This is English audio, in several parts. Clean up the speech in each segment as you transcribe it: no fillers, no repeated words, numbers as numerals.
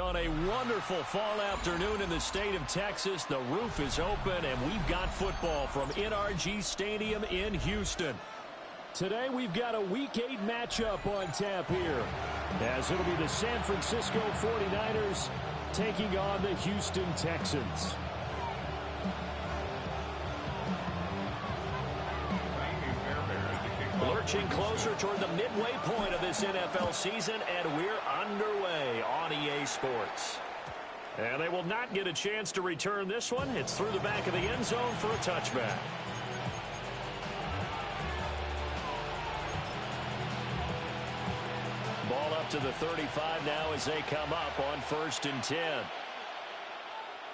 On a wonderful fall afternoon in the state of Texas, the roof is open, and we've got football from NRG Stadium in Houston. Today, we've got a Week 8 matchup on tap here, as it'll be the San Francisco 49ers taking on the Houston Texans. Lurching closer toward the midway point of this NFL season, and we're underway on EA Sports. And they will not get a chance to return this one. It's through the back of the end zone for a touchback. Ball up to the 35 now as they come up on 1st and 10.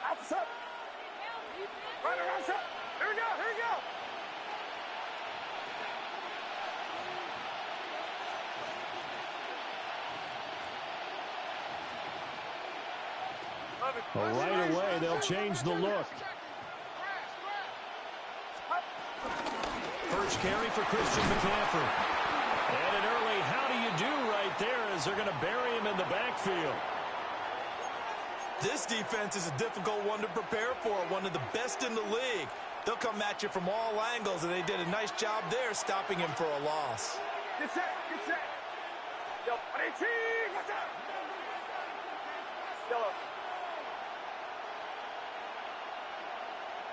Outside. Right around outside. Here we go, here we go. Right away, they'll change the look. First carry for Christian McCaffrey. And an early how do you do right there as they're going to bury him in the backfield. This defense is a difficult one to prepare for, one of the best in the league. They'll come at you from all angles, and they did a nice job there stopping him for a loss. Get set, get set. Yo, watch out. Yellow.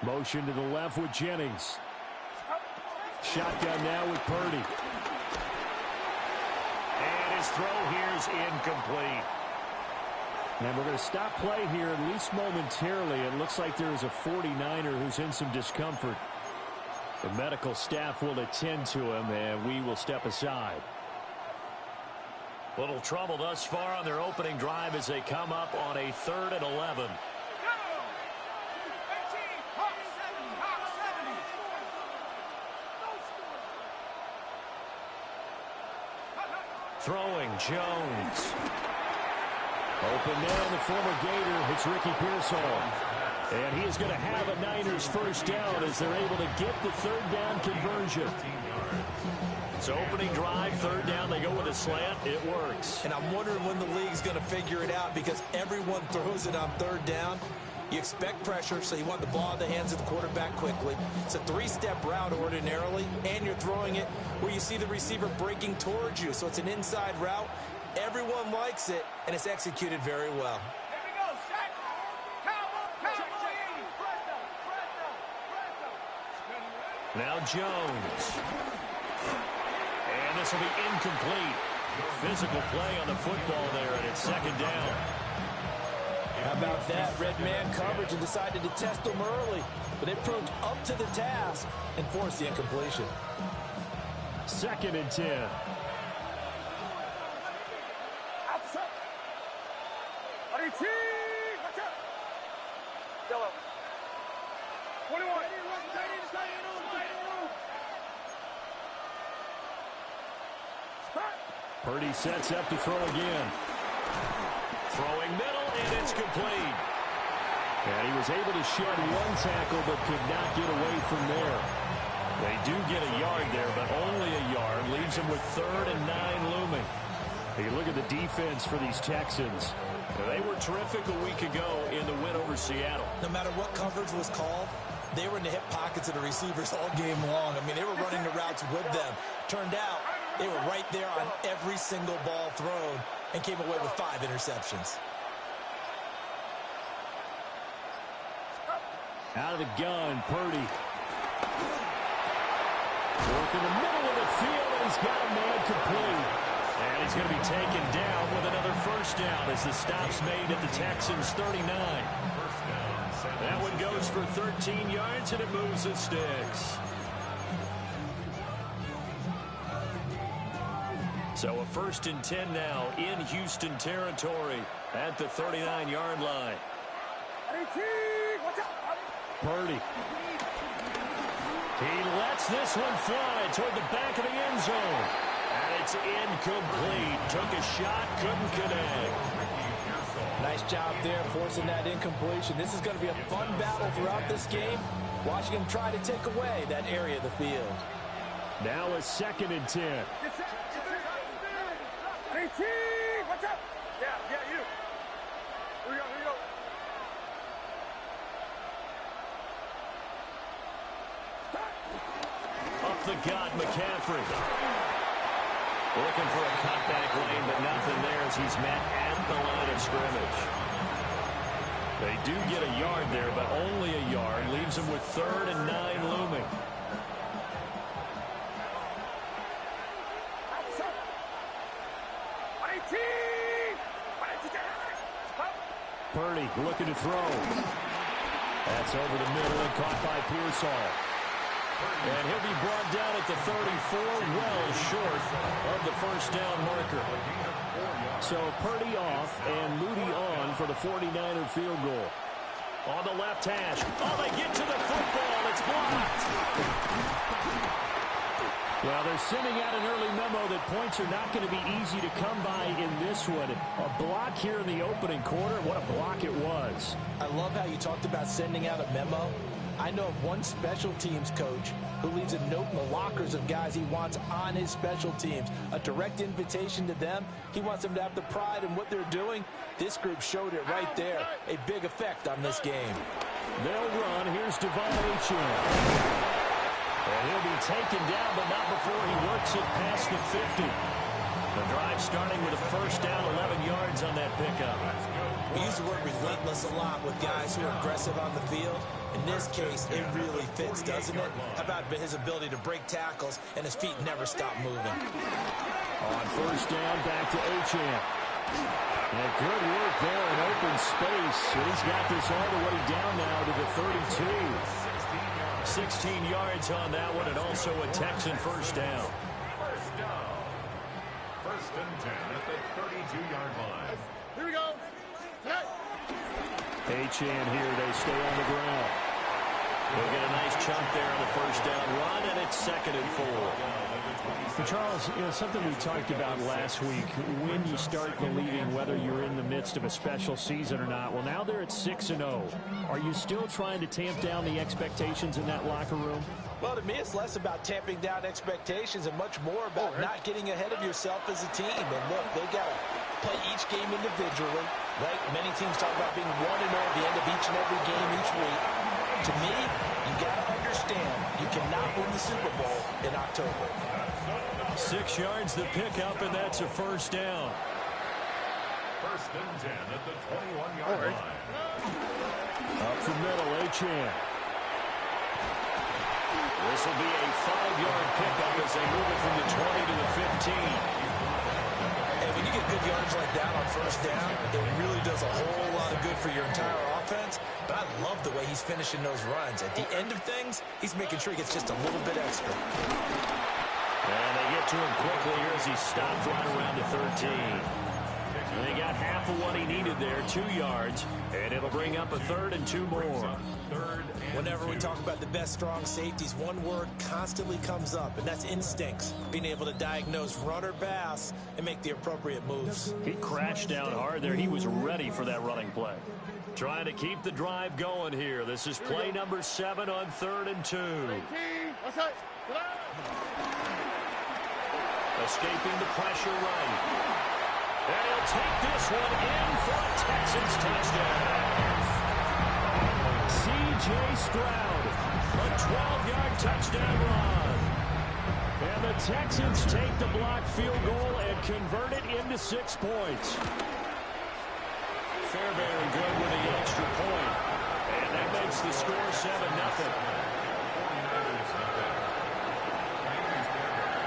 Motion to the left with Jennings. Shotgun now with Purdy. And his throw here is incomplete. And we're going to stop play here at least momentarily. It looks like there is a 49er who's in some discomfort. The medical staff will attend to him, and we will step aside. Little trouble thus far on their opening drive as they come up on a 3rd and 11. Throwing, Jones. Open now, the former Gator. It's Ricky Pearsall. And he is going to have a Niners first down as they're able to get the 3rd down conversion. So opening drive, 3rd down, they go with a slant. It works. And I'm wondering when the league's going to figure it out because everyone throws it on 3rd down. You expect pressure, so you want the ball in the hands of the quarterback quickly. It's a 3-step route ordinarily, and you're throwing it where you see the receiver breaking towards you. So it's an inside route. Everyone likes it, and it's executed very well. Here we go, set. Cowboy. Now Jones. And this will be incomplete. Physical play on the football there, and it's 2nd down. How about that? Red man coverage and decided to test them early. But they proved up to the task and forced the incompletion. 2nd and 10. Outside. Watch out. Yellow. 21. Purdy sets up to throw again. Throwing middle, and it's complete. And he was able to shed one tackle, but could not get away from there. They do get a yard there, but only a yard. Leaves them with 3rd and 9 looming. You look at the defense for these Texans. They were terrific a week ago in the win over Seattle. No matter what coverage was called, they were in the hip pockets of the receivers all game long. I mean, they were running the routes with them. Turned out they were right there on every single ball thrown and came away with 5 interceptions. Out of the gun, Purdy. Work in the middle of the field, and he's got a man complete. And he's going to be taken down with another first down as the stop's made at the Texans' 39. That one goes for 13 yards, and it moves the sticks. So a 1st and 10 now in Houston territory at the 39-yard line. Purdy. He lets this one fly toward the back of the end zone. And it's incomplete. Took a shot, couldn't connect. Nice job there forcing that incompletion. This is going to be a fun battle throughout this game. Watching him try to take away that area of the field. Now a 2nd and 10. Watch out. Yeah, you. off the gut, McCaffrey. Looking for a cutback lane, but nothing there as he's met at the line of scrimmage. They do get a yard there, but only a yard. Leaves them with 3rd and 9 looming. Purdy looking to throw. That's over the middle and caught by Pearsall. And he'll be brought down at the 34, well short of the first down marker. So Purdy off and Moody on for the 49er field goal. On the left hash. Oh, they get to the football. It's blocked. Well, they're sending out an early memo that points are not going to be easy to come by in this one. A block here in the opening quarter. What a block it was. I love how you talked about sending out a memo. I know of one special teams coach who leaves a note in the lockers of guys he wants on his special teams. A direct invitation to them. He wants them to have the pride in what they're doing. This group showed it right there. A big effect on this game. They'll run. Here's Devon Achane. And he'll be taken down, but not before he works it past the 50. The drive starting with a first down, 11 yards on that pickup. We use the word relentless a lot with guys who are aggressive on the field. In this case, it really fits, doesn't it? How about his ability to break tackles and his feet never stop moving? On first down, back to Achane. And good work there in open space. And he's got this all the way down now to the 32. 16 yards on that one, and also a Texan first down. First and 10 at the 32-yard line. Here we go. Achane here, they stay on the ground. They'll get a nice chunk there on the first down run, and it's 2nd and 4. But Charles, something we talked about last week, when you start believing whether you're in the midst of a special season or not. Well, now they're at 6-0. Are you still trying to tamp down the expectations in that locker room? Well, to me, it's less about tamping down expectations and much more about not getting ahead of yourself as a team. And look, they got to play each game individually, right? Many teams talk about being 1-0 at the end of each and every game each week. To me, you got to understand you cannot win the Super Bowl in October. 6 yards the pickup, and that's a first down. First and 10 at the 21-yard line. Up the middle, Achane. This will be a 5-yard pickup as they move it from the 20 to the 15. And when you get good yards like that on first down, it really does a whole lot of good for your entire offense. But I love the way he's finishing those runs. At the end of things, he's making sure he gets just a little bit extra. And they get to him quickly here as he stopped right around the 13. And they got half of what he needed there, 2 yards, and it'll bring up a 3rd and 2 more. Whenever we talk about the best strong safeties, one word constantly comes up, and that's instincts. Being able to diagnose run or pass and make the appropriate moves. He crashed down hard there. He was ready for that running play. Trying to keep the drive going here. This is play number 7 on 3rd and 2. Escaping the pressure right. And he'll take this one in for a Texans touchdown. C.J. Stroud, a 12-yard touchdown run. And the Texans take the blocked field goal and convert it into 6 points. Fairbairn good with the extra point. And that makes the score 7-0.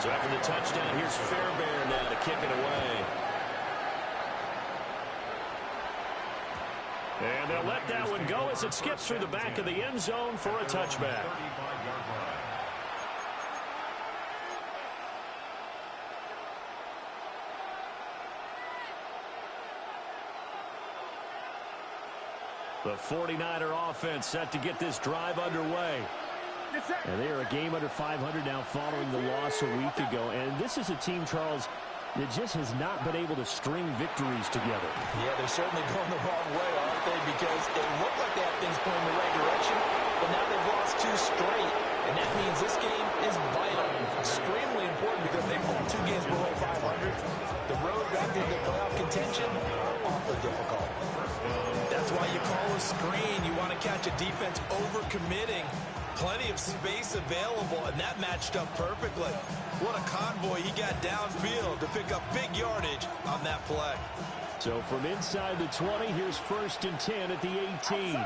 So after the touchdown, here's Fairbairn now to kick it away. And they'll let that one go as it skips through the back of the end zone for a touchback. The 49er offense set to get this drive underway. And they are a game under 500 now following the loss a week ago. And this is a team, Charles, that just has not been able to string victories together. Yeah, they're certainly going the wrong way, aren't they? Because they look like they have things going in the right direction, but now they've lost 2 straight. And that means this game is vital, extremely important because they've won 2 games below 500. The road back into playoff contention, awfully difficult. That's why you call a screen. You want to catch a defense over-committing Plenty of space available, and that matched up perfectly. What a convoy he got downfield to pick up big yardage on that play. So from inside the 20, here's 1st and 10 at the 18.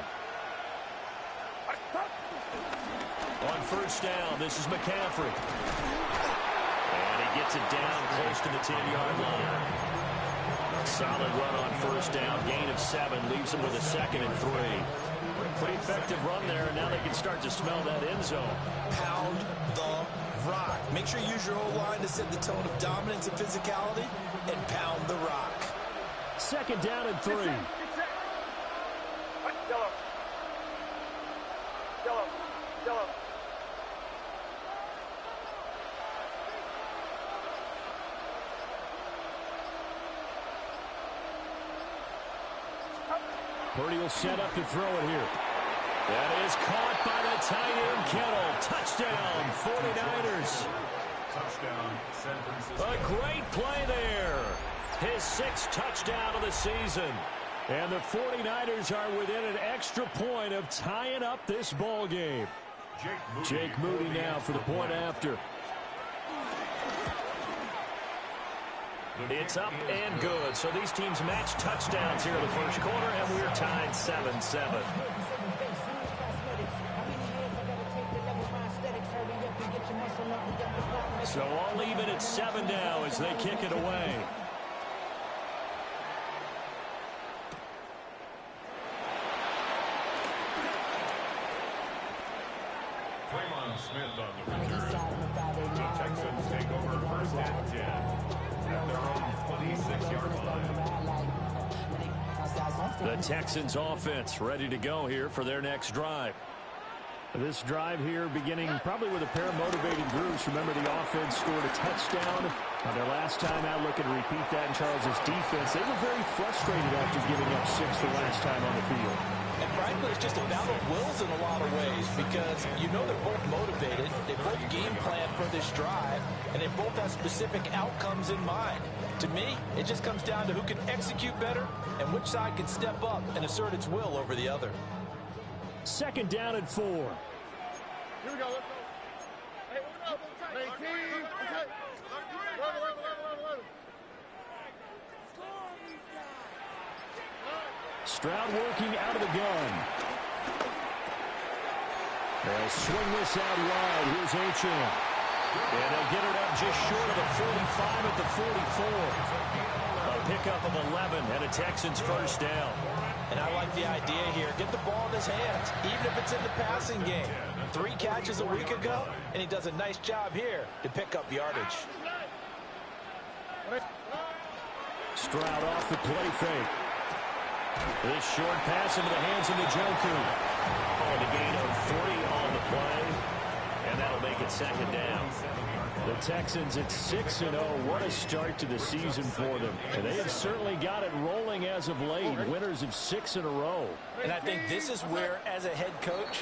On 1st down, this is McCaffrey. And he gets it down close to the 10-yard line. Solid run on 1st down, gain of 7, leaves him with a 2nd and 3. Pretty effective run there, and now they can start to smell that end zone. Pound the rock. Make sure you use your O-line to set the tone of dominance and physicality, and pound the rock. 2nd down and 3. Yellow. Purdy will set up to throw it here. That is caught by the tight end Kittle. Touchdown, 49ers. Touchdown, San Francisco. A great play there. His 6th touchdown of the season. And the 49ers are within an extra point of tying up this ball game. Jake Moody now for the point after. It's up and good. So these teams match touchdowns here in the first quarter, and we're tied 7-7. So all even at 7 now as they kick it away. Smith on the return. The Texans take over 1st and 10 at their own 26-yard line. The Texans offense ready to go here for their next drive. This drive here beginning probably with a pair of motivated groups. Remember, the offense scored a touchdown on their last time out. Looking to repeat that in Charles's defense. They were very frustrated after giving up 6 the last time on the field. And frankly, it's just a battle of wills in a lot of ways because you know they're both motivated. They both game plan for this drive, and they both have specific outcomes in mind. To me, it just comes down to who can execute better and which side can step up and assert its will over the other. 2nd down and 4. Here we go. Let's go. Hey, what up? 19. Okay. 11. Stroud working out of the gun. They'll swing this out wide. Here's Achane. And they'll get it up just short of the 45 at the 44. A pickup of 11 and a Texans 1st down. And I like the idea here. Get the ball in his hands, even if it's in the passing game. 3 catches a week ago, and he does a nice job here to pick up yardage. Stroud off the play fake. This short pass into the hands of Njoku. Oh, the gain of 40 on the play, and that'll make it 2nd down. The Texans at 6-0. What a start to the season for them. And they have certainly got it rolling as of late. Winners of 6 in a row. And I think this is where, as a head coach,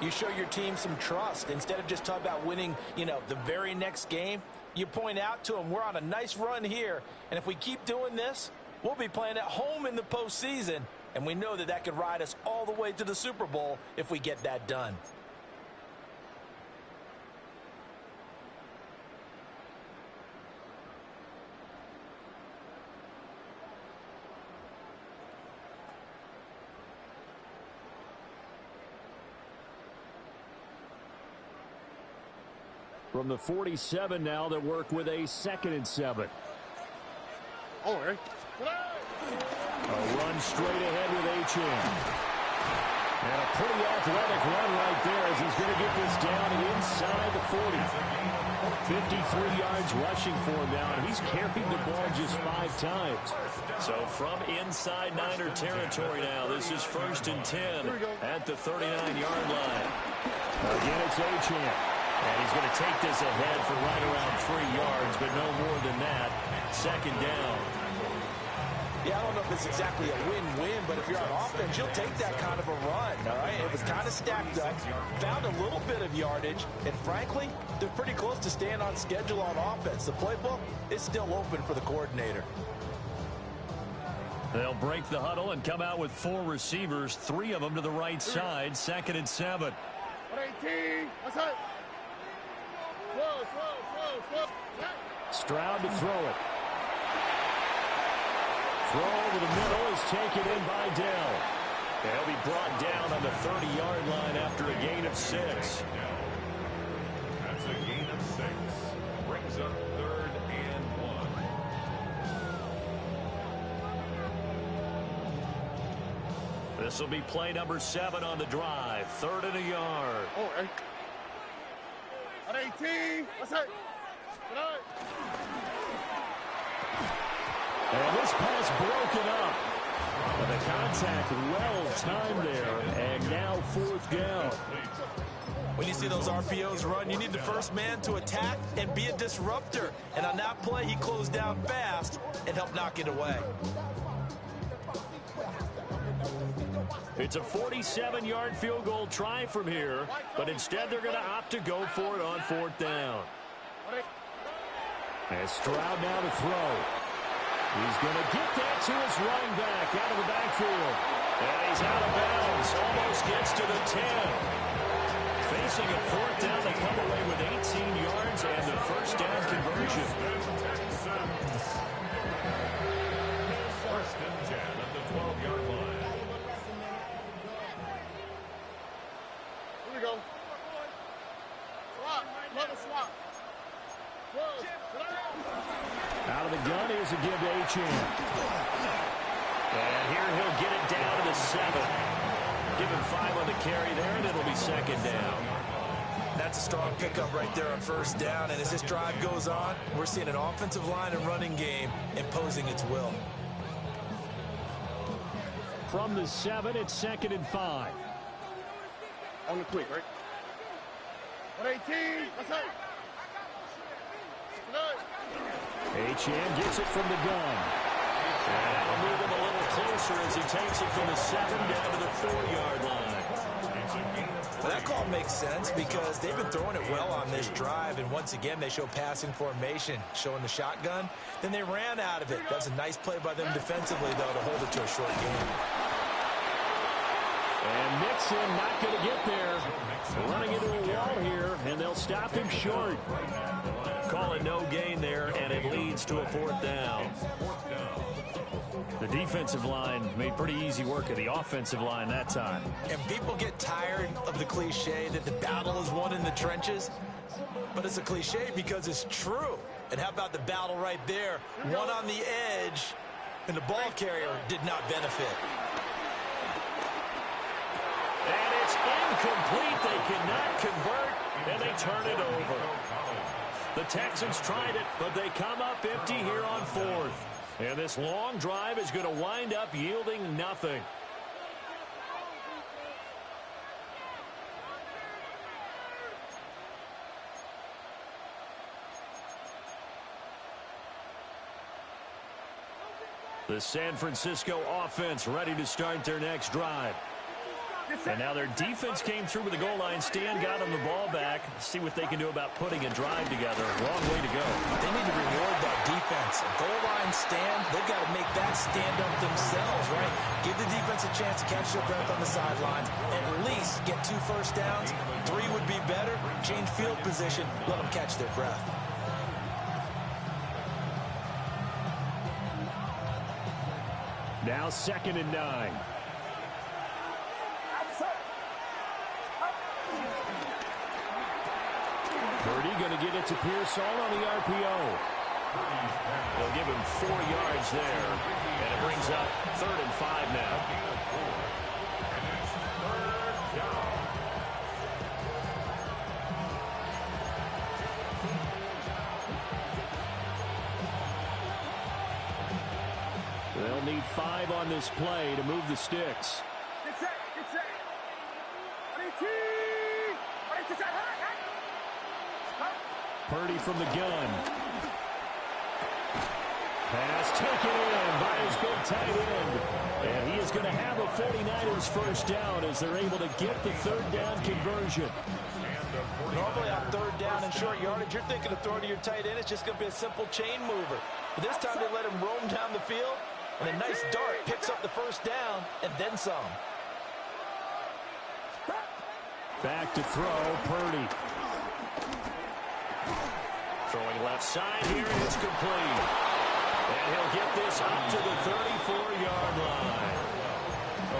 you show your team some trust. Instead of just talking about winning, the very next game, you point out to them, we're on a nice run here. And if we keep doing this, we'll be playing at home in the postseason. And we know that could ride us all the way to the Super Bowl if we get that done. From the 47 now, that work with a 2nd and 7. Oh, right. A run straight ahead with Achane. And a pretty athletic run right there as he's going to get this down inside the 40. 53 yards rushing for him now, and he's carried the ball just 5 times. So from inside Niner territory now, this is 1st and 10 at the 39-yard line. Again, it's Achane. And he's going to take this ahead for right around 3 yards, but no more than that. 2nd down. Yeah, I don't know if it's exactly a win-win, but if you're on offense, you'll take that kind of a run, all right? It was kind of stacked up, found a little bit of yardage, and frankly, they're pretty close to staying on schedule on offense. The playbook is still open for the coordinator. They'll break the huddle and come out with 4 receivers, 3 of them to the right side, 2nd and 7. Stroud to throw it. Throw over the middle is taken in by Dell. He'll be brought down on the 30-yard line after a gain of 6. That's a gain of 6. Brings up 3rd and 1. This will be play number 7 on the drive. 3rd and a yard. And this pass broken up. But the contact well timed there. And now 4th down. When you see those RPOs run, you need the first man to attack and be a disruptor. And on that play, he closed down fast and helped knock it away. It's a 47-yard field goal try from here, but instead they're going to opt to go for it on 4th down. And Stroud now to throw. He's going to get that to his running back out of the backfield. And he's out of bounds. Almost gets to the 10. Facing a 4th down, they come away with 18 yards and the first down conversion. First and 10 at the 12-yard line. Here we go. Swap. Out of the gun, here's a give to Achane. And here he'll get it down to the 7. Give him 5 on the carry there, and it'll be 2nd down. That's a strong pickup right there on 1st down. And as this drive goes on, we're seeing an offensive line and running game imposing its will. From the 7, it's 2nd and 5. On the quick, right? 118. What's up? Achane gets it from the gun. And that'll move him a little closer as he takes it from the 7 down to the 4-yard line. Well, that call makes sense because they've been throwing it well on this drive, and once again they show passing formation, showing the shotgun. Then they ran out of it. That's a nice play by them defensively, though, to hold it to a short game. And Mixon not going to get there. Running into a wall here, and they'll stop him short. Call it no gain there, and it leads to a 4th down. The defensive line made pretty easy work of the offensive line that time. And people get tired of the cliche that the battle is won in the trenches. But it's a cliche because it's true. And how about the battle right there? One on the edge, and the ball carrier did not benefit. And it's incomplete. They cannot convert, and they turn it over. The Texans tried it, but they come up empty here on 4th. And this long drive is going to wind up yielding nothing. The San Francisco offense ready to start their next drive. And now their defense came through with the goal line stand, got them the ball back. See what they can do about putting a drive together. Long way to go. They need to reward that defense. Goal line stand, they've got to make that stand up themselves, right? Give the defense a chance to catch their breath on the sidelines. At least get 2 first downs. 3 would be better. Change field position. Let them catch their breath. Now 2nd and 9. Purdy going to get it to Pearsall on the RPO. They'll give him 4 yards there, and it brings up 3rd and 5 now. They'll need 5 on this play to move the sticks. Purdy from the gun. Pass taken in by his big tight end. And he is going to have a 49ers first down as they're able to get the 3rd down conversion. Normally on 3rd down and short yardage, you're thinking of throwing to your tight end. It's just going to be a simple chain mover. But this time they let him roam down the field. And a nice dart picks up the first down and then some. Back to throw, Purdy. Throwing left side here, and it's complete. And he'll get this up to the 34-yard line.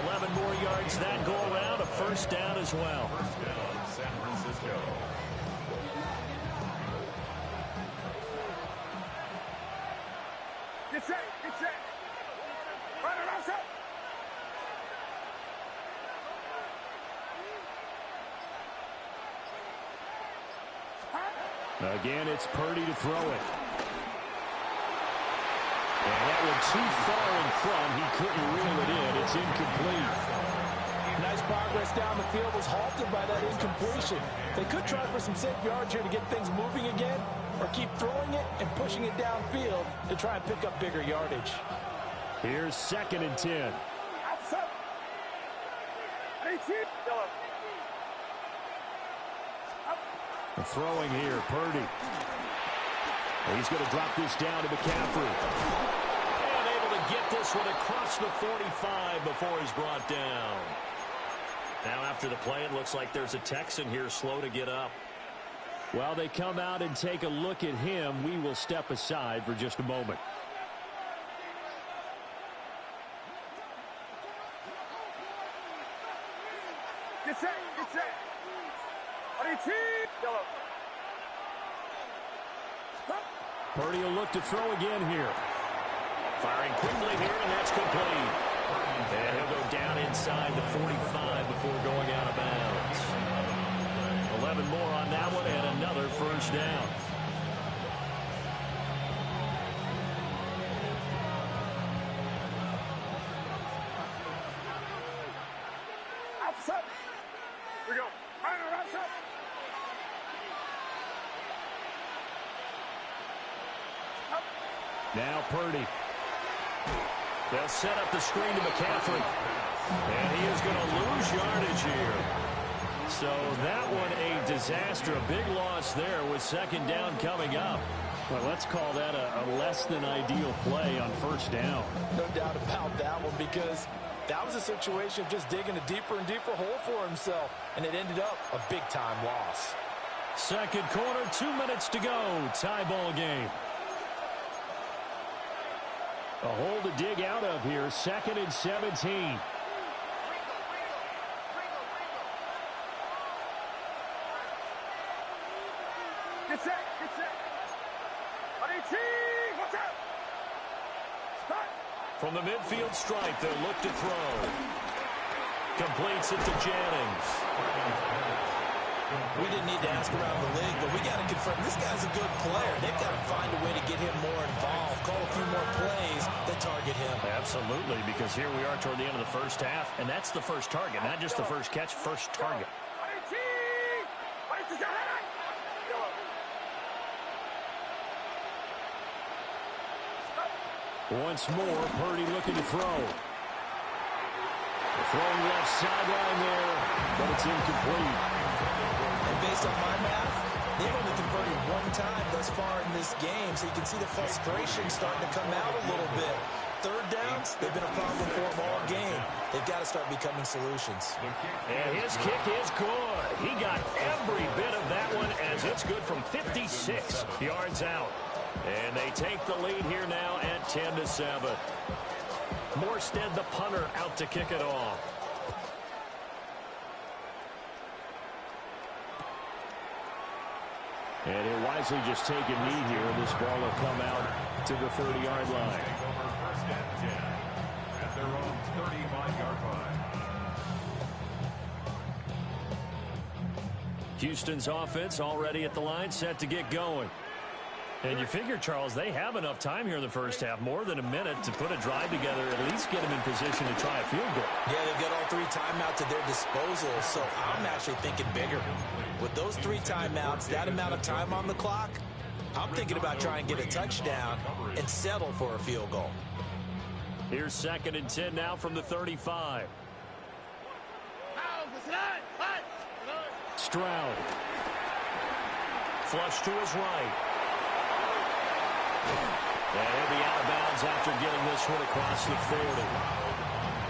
11 more yards that go around, a first down as well. First down, San Francisco. Get set, get set. Run it outside. Again, it's Purdy to throw it. And that one too far in front. He couldn't reel it in. It's incomplete. Nice progress down the field was halted by that incompletion. They could try for some safe yards here to get things moving again, or keep throwing it and pushing it downfield to try and pick up bigger yardage. Here's 2nd and 10. Outside. 18. Yellow. Throwing here, Purdy. He's going to drop this down to McCaffrey. And able to get this one across the 45 before he's brought down. Now after the play, it looks like there's a Texan here slow to get up. While they come out and take a look at him, we will step aside for just a moment. Get set, get set. 18. Yellow. Purdy will look to throw again here. Firing quickly here, and that's complete. And he'll go down inside the 45 before going out of bounds. 11 more on that one, and another first down. Outside. Here we go. Run it outside. Now Purdy. They'll set up the screen to McCaffrey. And he is going to lose yardage here. So that one a disaster. A big loss there with 2nd down coming up. Well, let's call that a less than ideal play on first down. No doubt about that one, because that was a situation of just digging a deeper and deeper hole for himself, and it ended up a big-time loss. Second quarter, 2 minutes to go. Tie ball game. A hole to dig out of here. 2nd and 17. Get set, get set. 18. Watch out. Start. From the midfield stripe, they'll look to throw. Completes it to Jennings. We didn't need to ask around the league, but we got to confirm this guy's a good player. They've got to find a way to get him more involved, call a few more plays that target him. Absolutely, because here we are toward the end of the first half, and that's the first target, not just the first catch, first target. 18. 18. Once more, Purdy looking to throw. Throwing left sideline there, but it's incomplete. And based on my math, they've only converted one time thus far in this game, so you can see the frustration starting to come out a little bit. Third downs, they've been a problem for them all game. They've got to start becoming solutions. And his kick is good. He got every bit of that one, as it's good from 56 yards out. And they take the lead here now at 10-7. Morstead, the punter, out to kick it off. And he'll wisely just take a knee here, and this ball will come out to the 30-yard line. Take over 1st and 10 at their own 35-yard line. Houston's offense already at the line, set to get going. And you figure, Charles, they have enough time here in the first half, more than a minute, to put a drive together, at least get them in position to try a field goal. Yeah, they've got all 3 timeouts at their disposal, so I'm actually thinking bigger. With those 3 timeouts, that amount of time on the clock, I'm thinking about trying to get a touchdown and settle for a field goal. Here's 2nd and 10 now from the 35. Stroud. Flush to his right. And he'll be out of bounds after getting this one across the 40.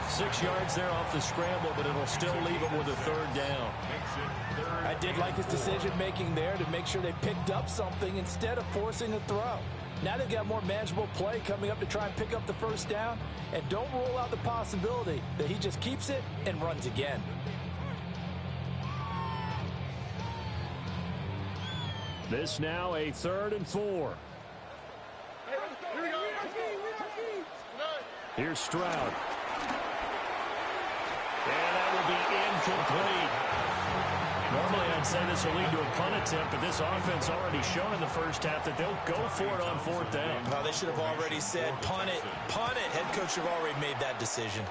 6 yards there off the scramble, but it'll still leave them with a third down. I did like his decision-making there to make sure they picked up something instead of forcing a throw. Now they've got more manageable play coming up to try and pick up the first down, and don't rule out the possibility that he just keeps it and runs again. This now a 3rd and 4. Here's Stroud. And that will be incomplete. Normally I'd say this will lead to a punt attempt, but this offense already shown in the first half that they'll go for it on 4th down. Well, they should have already said, punt it, punt it. Head coach should have already made that decision.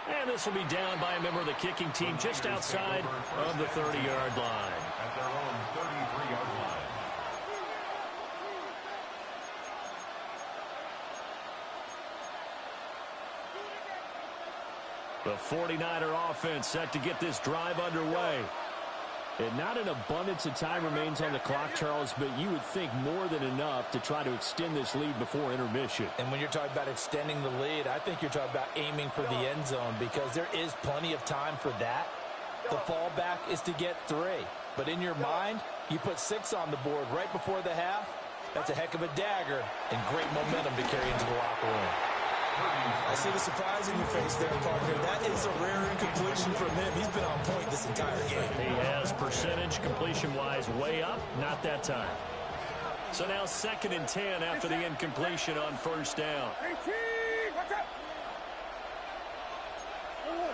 And this will be down by a member of the kicking team just outside of the 30-yard line. At their own 33-yard line. The 49er offense set to get this drive underway. And not an abundance of time remains on the clock, Charles, but you would think more than enough to try to extend this lead before intermission. And when you're talking about extending the lead, I think you're talking about aiming for the end zone because there is plenty of time for that. The fallback is to get 3. But in your mind, you put 6 on the board right before the half. That's a heck of a dagger and great momentum to carry into the locker room. I see the surprise in your face there, partner. That is a rare incompletion from him. He's been on point this entire game. He has percentage completion-wise way up, not that time. So now 2nd and 10 after the incompletion on 1st down.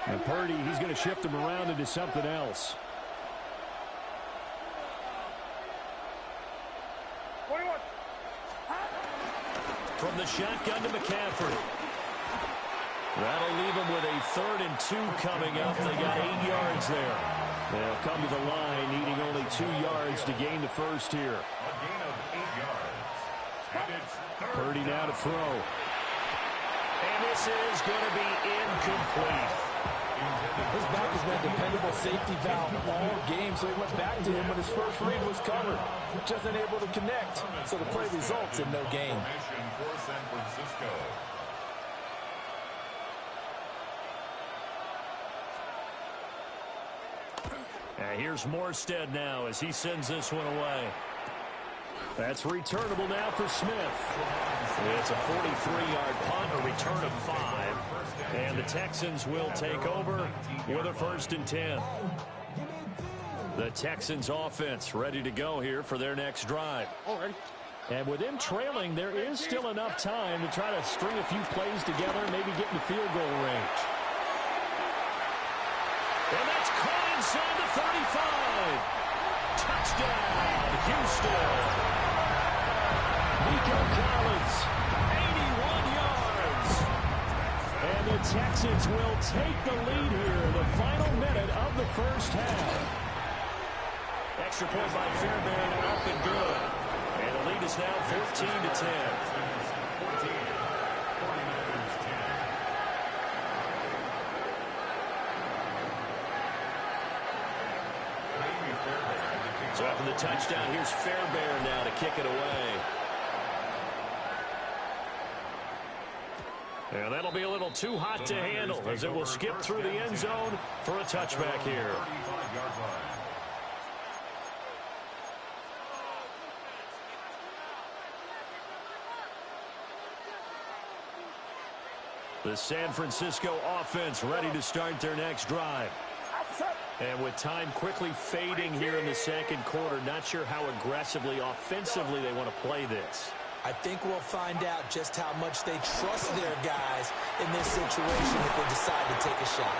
And Purdy, he's going to shift him around into something else. 21. From the shotgun to McCaffrey. That'll leave them with a 3rd and 2 coming up. They got 8 yards there. They'll come to the line needing only 2 yards to gain the first here. A gain of 8 yards. And it's Purdy now to throw. And this is going to be incomplete. His back has been a dependable safety valve all game, so he went back to him when his first read was covered. Just unable to connect, so the play results in no gain. formation for San Francisco. And here's Morstead now as he sends this one away. That's returnable now for Smith. It's a 43-yard punt, a return of 5. And the Texans will take over with a 1st and 10. The Texans offense ready to go here for their next drive. And with them trailing, there is still enough time to try to string a few plays together, maybe get into field goal range. And that's caught inside the 35. Touchdown, Houston. Nico Collins, 81 yards. And the Texans will take the lead here in the final minute of the first half. Extra point by Fairbairn, up and good. And the lead is now 14-10. So after the touchdown, here's Fairbairn now to kick it away. And that'll be a little too hot to handle as it will skip through the end zone for a touchback here. The San Francisco offense ready to start their next drive. And with time quickly fading here in the second quarter, not sure how aggressively, offensively they want to play this. I think we'll find out just how much they trust their guys in this situation if they decide to take a shot.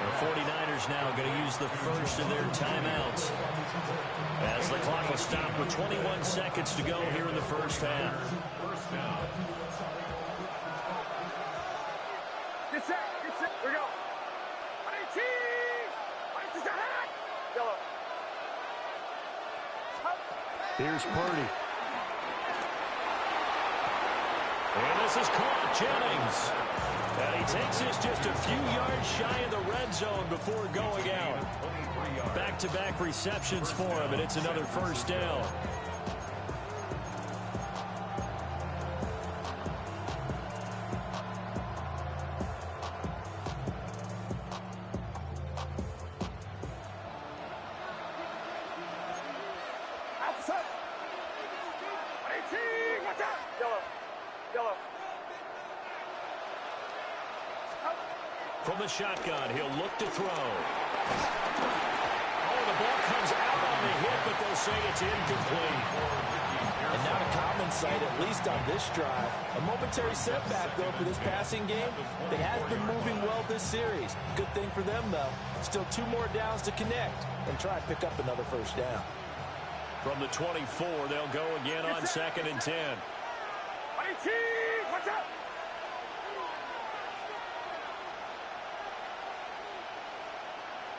The 49ers now going to use the first of their timeouts as the clock will stop with 21 seconds to go here in the first half. Get set, here we go. 19! Yellow. Here's Purdy. And this is caught, Jennings. And he takes this just a few yards shy of the red zone before going out. Back-to-back receptions for him, and it's another first down. the shotgun. He'll look to throw. Oh, the ball comes out on the hit, but they'll say it's incomplete. And not a common sight, at least on this drive. A momentary setback, though, for this passing game that has been moving well this series. Good thing for them, though. Still 2 more downs to connect and try and pick up another first down. From the 24, they'll go again on 2nd and 10. Watch out!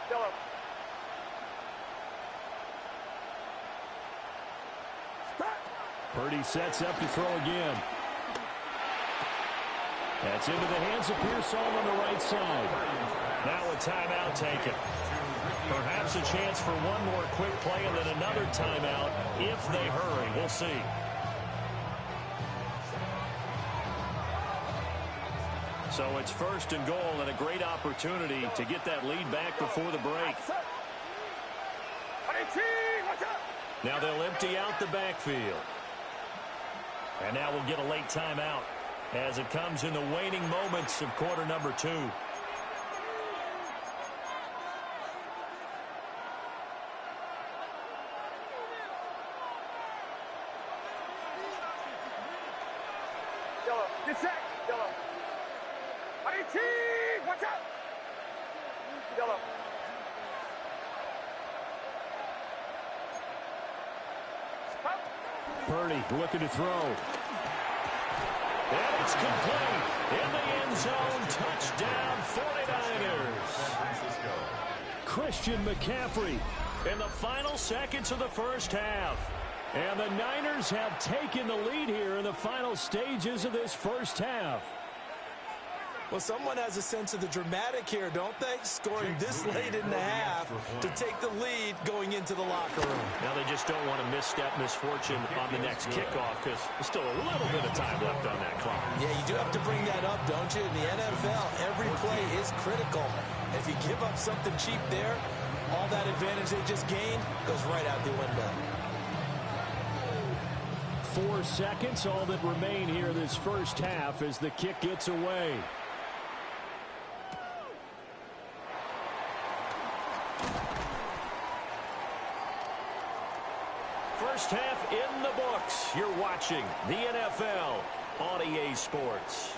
Yellow. Purdy sets up to throw again. That's into the hands of Pearsall on the right side. Now a timeout taken. Perhaps a chance for one more quick play and then another timeout if they hurry. We'll see. So it's 1st and goal and a great opportunity to get that lead back before the break. Now they'll empty out the backfield. And now we'll get a late timeout as it comes in the waning moments of quarter number 2. Yellow. Get set. Yellow. Watch out. Yellow. Purdy looking to throw. And it's complete. In the end zone. Touchdown 49ers. Christian McCaffrey. In the final seconds of the first half. And the Niners have taken the lead here in the final stages of this first half. Well, someone has a sense of the dramatic here, don't they? Scoring this late in the half to take the lead going into the locker room. Now they just don't want to misstep misfortune on the next kickoff because there's still a little bit of time left on that clock. Yeah, you do have to bring that up, don't you? In the NFL, every play is critical. If you give up something cheap there, all that advantage they just gained goes right out the window. 4 seconds, all that remain here this first half as the kick gets away. First half in the books. You're watching the NFL on EA Sports.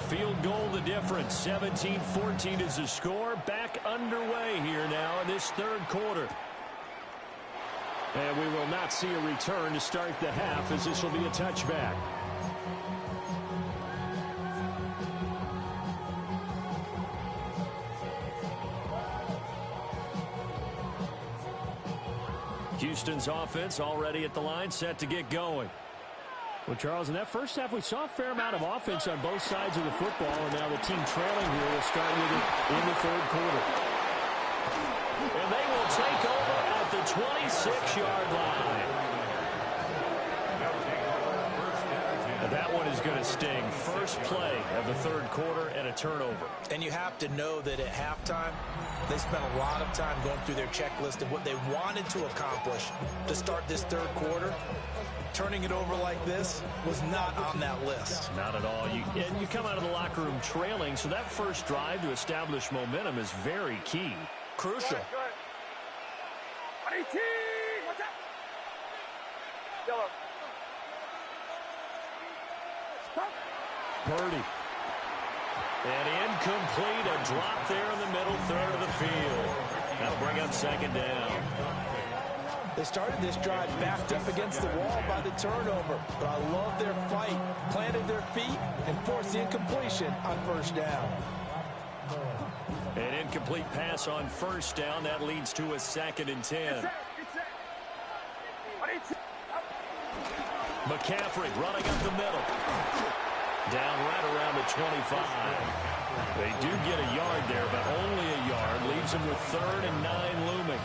Field goal the difference. 17-14 is the score. Back underway here now in this third quarter. And we will not see a return to start the half as this will be a touchback. Houston's offense already at the line, set to get going. Well, Charles, in that first half, we saw a fair amount of offense on both sides of the football, and now the team trailing here will start with it in the third quarter. And they will take over at the 26-yard line. And that one is going to sting. First play of the third quarter and a turnover. And you have to know that at halftime, they spent a lot of time going through their checklist of what they wanted to accomplish to start this third quarter. Turning it over like this was not on that list. Not at all. And you come out of the locker room trailing, so that first drive to establish momentum is very key. Crucial. Watch out. Yellow. Stop. Purdy. And incomplete. A drop there in the middle third of the field. That'll bring up second down. They started this drive backed up against the wall by the turnover, but I love their fight, planted their feet, and forced the incompletion on first down. An incomplete pass on first down. That leads to a 2nd and 10. McCaffrey running up the middle. Down right around the 25. They do get a yard there, but only a yard. Leaves them with 3rd and 9 looming.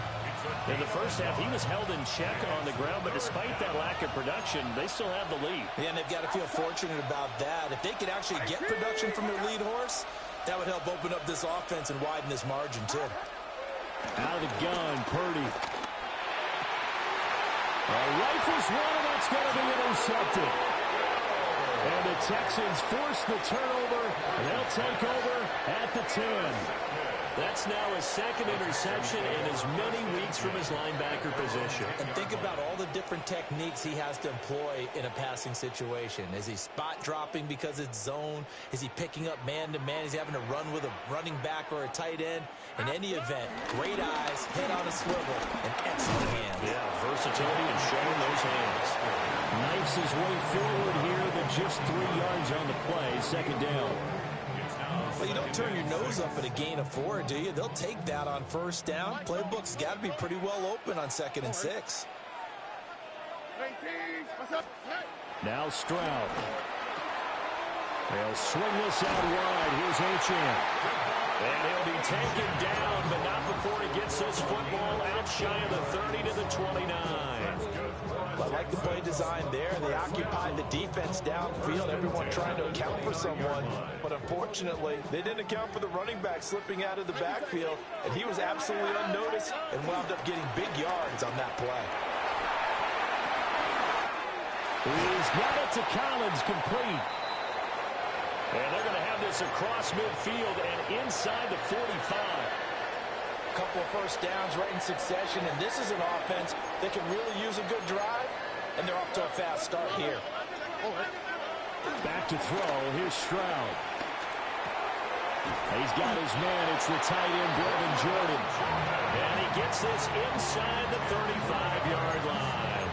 In the first half, he was held in check on the ground, but despite that lack of production, they still have the lead. Yeah, and they've got to feel fortunate about that. If they could actually get production from their lead horse, that would help open up this offense and widen this margin, too. Out of the gun, Purdy. Rifles one, and that's going to be intercepted. And the Texans force the turnover, and they'll take over at the 10. That's now his second interception in as many weeks from his linebacker position. And think about all the different techniques he has to employ in a passing situation. Is he spot dropping because it's zone? Is he picking up man-to-man? Is he having to run with a running back or a tight end? In any event, great eyes, head on a swivel, and excellent hands. Yeah, versatility and showing those hands. Knifes his way forward here, but just 3 yards on the play, second down. Well, you don't turn your nose up at a gain of 4, do you? They'll take that on first down. Playbook's got to be pretty well open on 2nd and 6. Now Stroud. They'll swing this out wide. Here's Achane. And he'll be taken down, but not before he gets this football out shy of the 30 to the 29. I like the play design there. They occupied the defense downfield, everyone trying to account for someone. But unfortunately, they didn't account for the running back slipping out of the backfield, and he was absolutely unnoticed and wound up getting big yards on that play. He's got it to Collins, complete. And they're going to have this across midfield and inside the 45. A couple of first downs right in succession, and this is an offense that can really use a good drive, and they're off to a fast start here. Back to throw. Here's Stroud. He's got his man. It's the tight end, Brevin Jordan. And he gets this inside the 35-yard line.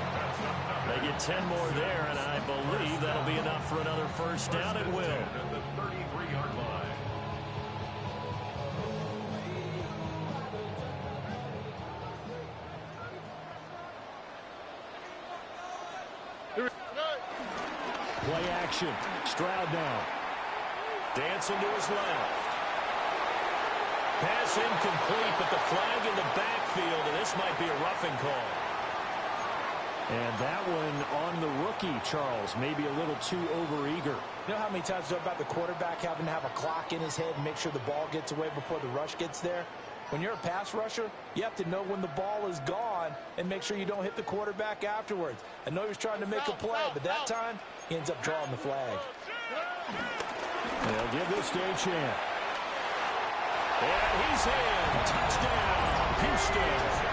They get 10 more there, and I believe that'll be enough for another first down. It will. At the 33-yard line. Play action. Stroud now. Dancing to his left. Pass incomplete, but the flag in the backfield, and this might be a roughing call. And that one on the rookie, Charles, maybe a little too overeager. You know how many times about the quarterback having to have a clock in his head and make sure the ball gets away before the rush gets there? When you're a pass rusher, you have to know when the ball is gone and make sure you don't hit the quarterback afterwards. I know he was trying to make a play, but that time he ends up drawing the flag. They'll give this to Achane. And he's in. Touchdown, Houston.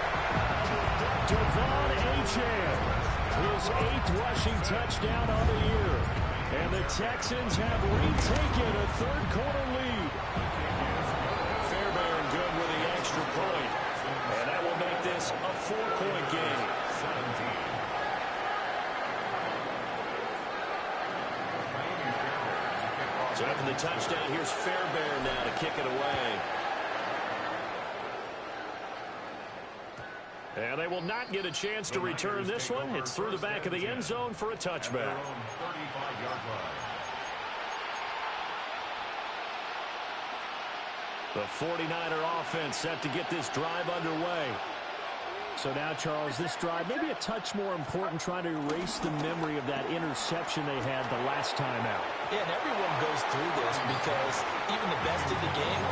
Devon Achane, his 8th rushing touchdown on the year. And the Texans have retaken a third-quarter lead. Fairbairn good with the extra point. And that will make this a 4-point game. So after the touchdown, here's Fairbairn now to kick it away. And they will not get a chance to return this one. It's through the back of the end zone for a touchback. The 49er offense set to get this drive underway. So now, Charles, this drive maybe a touch more important, trying to erase the memory of that interception they had the last time out. Yeah, and everyone goes through this because even the best in the game,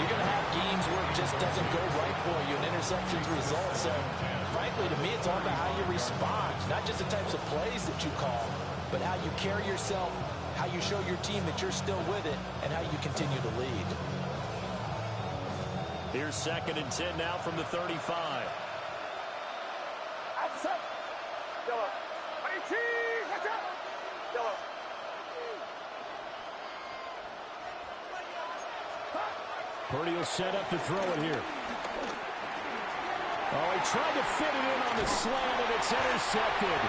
you're going to have games where it just doesn't go right for you, and interceptions result. So, frankly, to me, it's all about how you respond, not just the types of plays that you call, but how you carry yourself, how you show your team that you're still with it, and how you continue to lead. Here's 2nd and 10 now from the 35. Purdy will set up to throw it here. Oh, he tried to fit it in on the slant, and it's intercepted.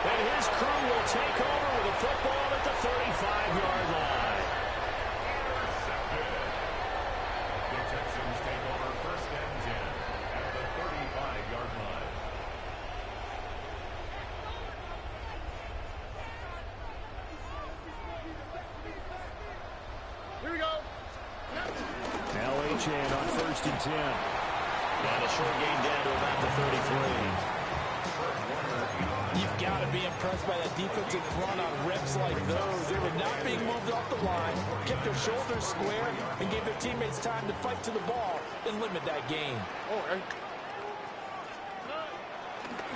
And his crew will take over with a football at the 35-yard line. The Texans take over 1st and 10 at the 35-yard line. Here we go. Now Achane on 1st and 10. And a short gain down to about the 33. You've got to be impressed by that defensive front on reps like those. They were not being moved off the line, kept their shoulders square, and gave their teammates time to fight to the ball and limit that gain.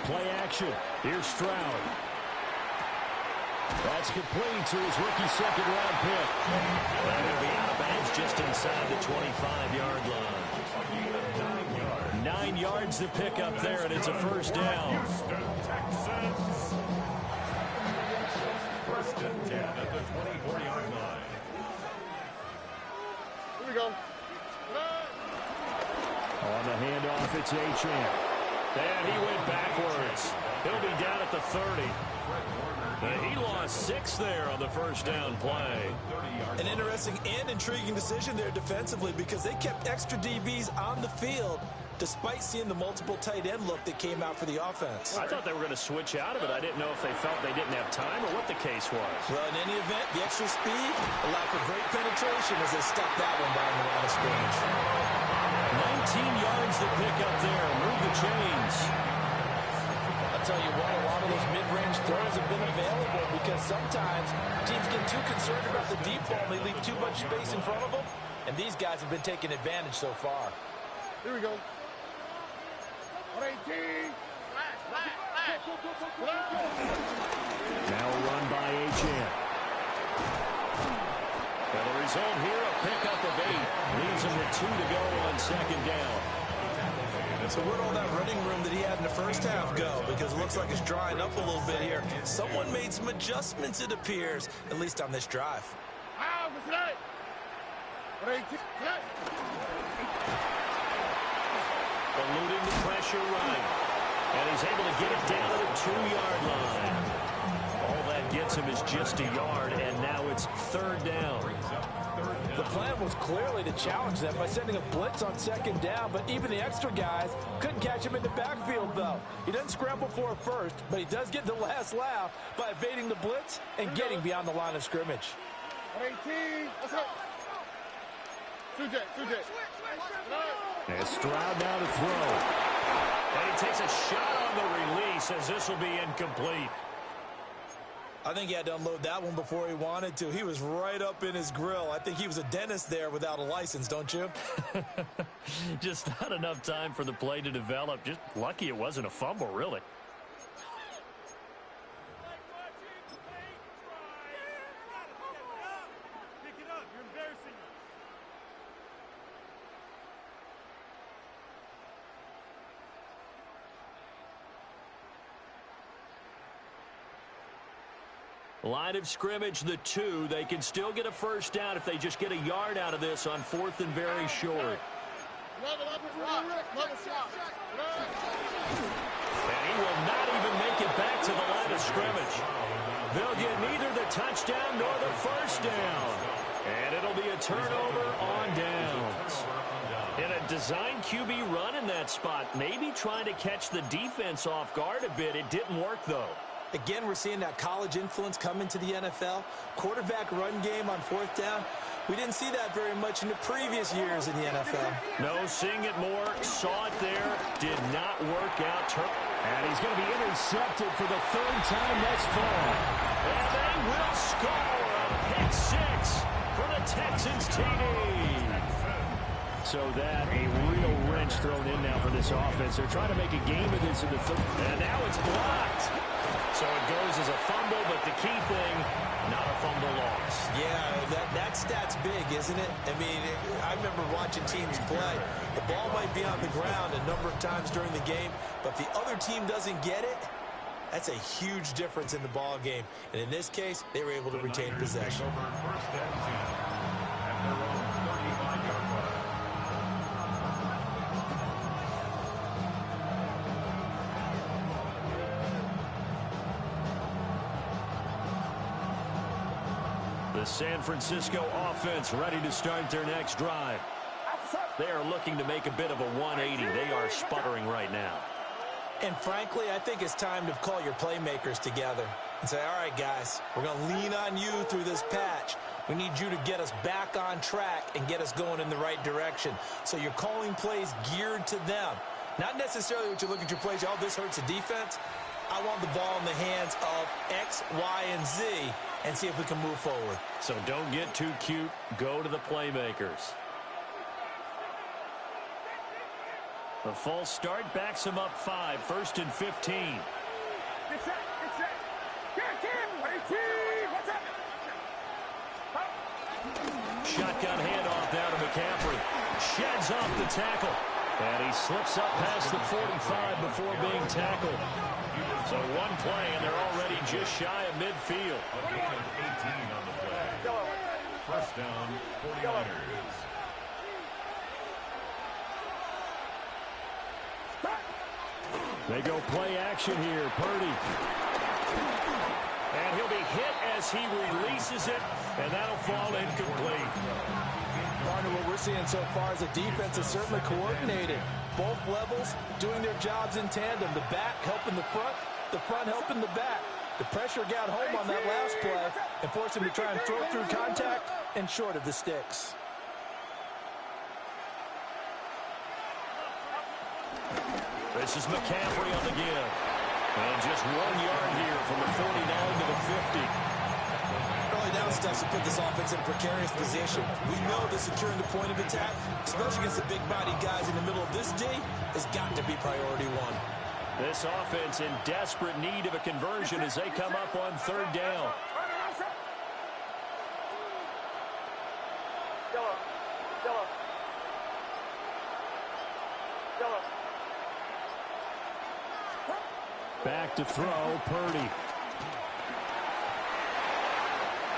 Play action. Here's Stroud. That's complete to his rookie second-round pick. And it'll be out of bounds just inside the 25-yard line. 9 yards to pick up there, and it's a first down. Texans. First and 10 at the 24-yard line. Here we go. On the handoff, it's Achane. And he went backwards. He'll be down at the 30. He lost 6 there on the first down play. An interesting and intriguing decision there defensively because they kept extra DBs on the field despite seeing the multiple tight end look that came out for the offense. I thought they were going to switch out of it. I didn't know if they felt they didn't have time or what the case was. Well, in any event, the extra speed allowed for great penetration as they stuffed that one by the line of scrimmage. 19 yards to pick up there. Move the chains. I'll tell you what, a lot of those mid-range throws have been available because sometimes teams get too concerned about the deep ball and they leave too much space in front of them, and these guys have been taking advantage so far. Here we go. 18. Now a run by Achane. And the result here, a pickup of 8. Leaves him with 2 to go on second down. So where'd all that running room that he had in the first half go? Because it looks like it's drying up a little bit here. Someone made some adjustments, it appears, at least on this drive. Eluding the pressure right. And he's able to get it down to the 2-yard line. All that gets him is just a yard, and now it's third down. The plan was clearly to challenge them by sending a blitz on second down, but even the extra guys couldn't catch him in the backfield, though. He doesn't scramble for a first, but he does get the last laugh by evading the blitz and getting beyond the line of scrimmage. 18. Let's go. 2J. And Stroud now to throw. And he takes a shot on the release as this will be incomplete. I think he had to unload that one before he wanted to. He was right up in his grill. I think he was a dentist there without a license, don't you? Just not enough time for the play to develop. Just lucky it wasn't a fumble, really. Line of scrimmage, the 2. They can still get a first down if they just get a yard out of this on 4th and very short. And he will not even make it back to the line of scrimmage. They'll get neither the touchdown nor the first down. And it'll be a turnover on downs. In a design QB run in that spot, maybe trying to catch the defense off guard a bit. It didn't work, though. Again, we're seeing that college influence come into the NFL. Quarterback run game on 4th down. We didn't see that very much in the previous years in the NFL. No, seeing it more. Saw it there. Did not work out. And he's going to be intercepted for the 3rd time thus far. And they will score a pick 6 for the Texans TD. So that, a real wrench thrown in now for this offense. They're trying to make a game of this in the 3rd. And now it's blocked. So it goes as a fumble, but the key thing, not a fumble loss. Yeah, that stat's big, isn't it? I mean, I remember watching teams play. The ball might be on the ground a number of times during the game, but if the other team doesn't get it, that's a huge difference in the ball game. And in this case, they were able to retain possession. The San Francisco offense ready to start their next drive. They are looking to make a bit of a 180. They are sputtering right now. And frankly, I think it's time to call your playmakers together. and say, all right, guys, we're going to lean on you through this patch. We need you to get us back on track and get us going in the right direction. So you're calling plays geared to them. Not necessarily what you look at your plays, oh, this hurts the defense. I want the ball in the hands of X, Y, and Z and see if we can move forward. So don't get too cute. Go to the playmakers. The false start backs him up 5, 1st and 15. Get set, get set. Get, 18, what's up? Shotgun handoff now to McCaffrey. Sheds off the tackle. And he slips up past the 45 before being tackled. So one play, and they're already just shy of midfield. A gain of 18 on the play. First down, 49ers. They go play action here. Purdy. And he'll be hit as he releases it, and that'll fall incomplete. Partner, what we're seeing so far is the defense is certainly coordinated. Both levels doing their jobs in tandem. The back helping the front helping the back. The pressure got home on that last play and forced him to try and throw through contact and short of the sticks. This is McCaffrey on the give. And just 1 yard here from the 49 to the 50. Early down steps to put this offense in a precarious position. We know that securing the point of attack, especially against the big-bodied guys in the middle of this D, has got to be priority one. This offense in desperate need of a conversion as they come up on 3rd down. Back to throw, Purdy.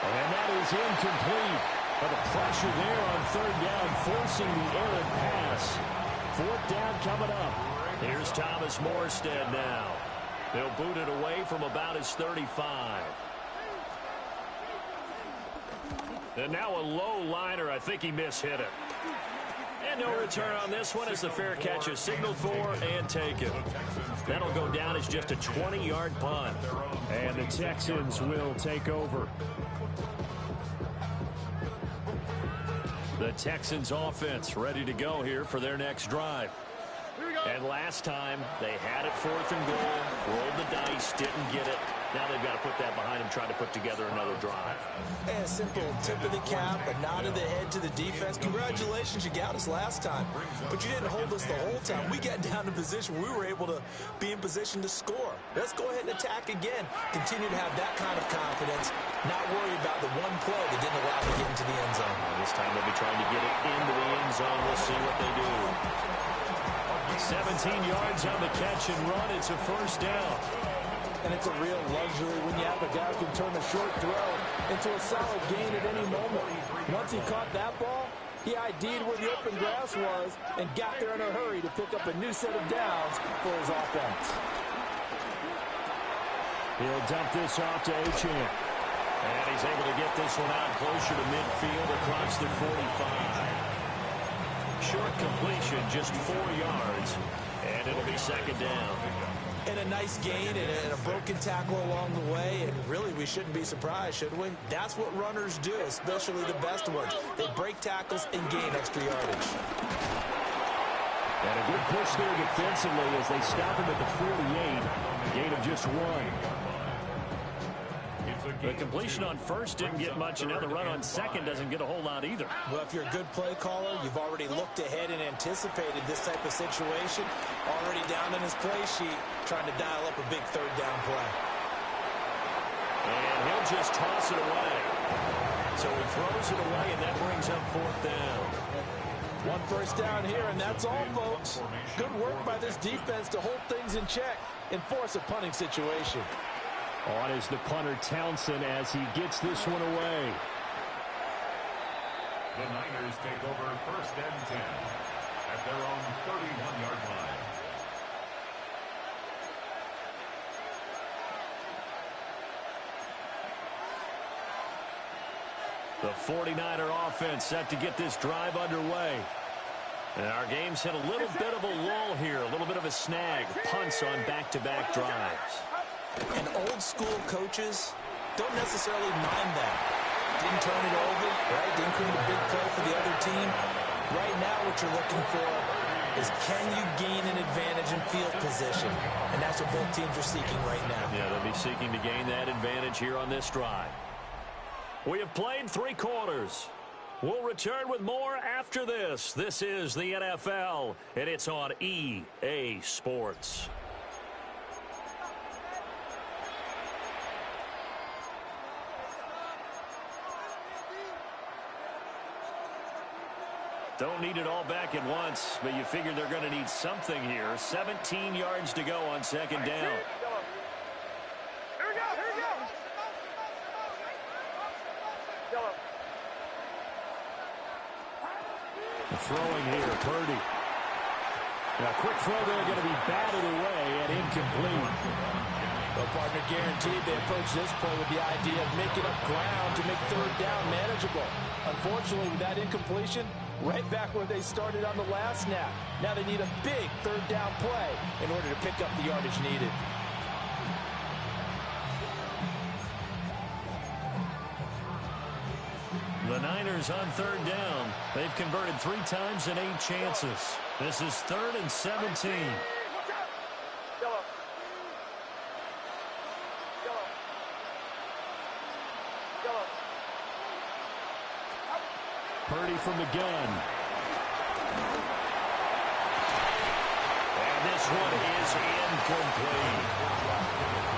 And that is incomplete. But the pressure there on 3rd down, forcing the errant pass. 4th down coming up. Here's Thomas Morstead now. They'll boot it away from about his 35. And now a low liner. I think he mishit it. And no return on this one as the fair catch is signaled for and taken. That'll go down as just a 20-yard punt. And the Texans will take over. The Texans offense ready to go here for their next drive. And last time they had it 4th and goal, rolled the dice, didn't get it. Now they've got to put that behind them, trying to put together another drive. And a simple tip of the cap, a nod of the head to the defense. Congratulations, you got us last time. But you didn't hold us the whole time. We got down in position. We were able to be in position to score. Let's go ahead and attack again. Continue to have that kind of confidence. Not worry about the one play that didn't allow them to get into the end zone. This time they'll be trying to get it into the end zone. We'll see what they do. 17 yards on the catch and run. It's a 1st down. And it's a real luxury when you have a guy who can turn a short throw into a solid gain at any moment. Once he caught that ball, he ID'd where the open grass was and got there in a hurry to pick up a new set of downs for his offense. He'll dump this off to Achane. And he's able to get this one out closer to midfield across the 45. Short completion, just 4 yards. And it'll be 2nd down. And a nice gain and a broken tackle along the way. And really, we shouldn't be surprised, should we? That's what runners do, especially the best ones. They break tackles and gain extra yardage. And a good push there defensively as they stop him at the 48. Gain of just 1. The completion on 1st didn't get much, and now the run on 2nd doesn't get a whole lot either. Well, if you're a good play caller, you've already looked ahead and anticipated this type of situation. Already down in his play sheet, trying to dial up a big 3rd down play. And he'll just toss it away. So he throws it away, and that brings up 4th down. 1 first down here, and that's all, folks. Good work by this defense to hold things in check and force a punting situation. On is the punter Townsend as he gets this one away. The Niners take over 1st and 10 at their own 31-yard line. The 49er offense set to get this drive underway. And our game's hit a little bit of a lull here, a little bit of a snag. Punts on back-to-back drives. And old school coaches don't necessarily mind that. Didn't turn it over, right? Didn't create a big play for the other team. Right now what you're looking for is can you gain an advantage in field position? And that's what both teams are seeking right now. Yeah, they'll be seeking to gain that advantage here on this drive. We have played 3 quarters. We'll return with more after this. This is the NFL, and it's on EA Sports. Don't need it all back at once, but you figure they're going to need something here. 17 yards to go on 2nd down. Here we go, here we go. Yellow. Throwing here, Purdy. A quick throw there, going to be batted away and incomplete. Well, partner, guaranteed they approach this play with the idea of making up ground to make 3rd down manageable. Unfortunately, with that incompletion, right back where they started on the last snap. Now they need a big 3rd down play in order to pick up the yardage needed. The Niners on 3rd down. They've converted 3 times in 8 chances. This is 3rd and 17. Yellow. Yellow. Yellow. Purdy from the gun. And this one is incomplete.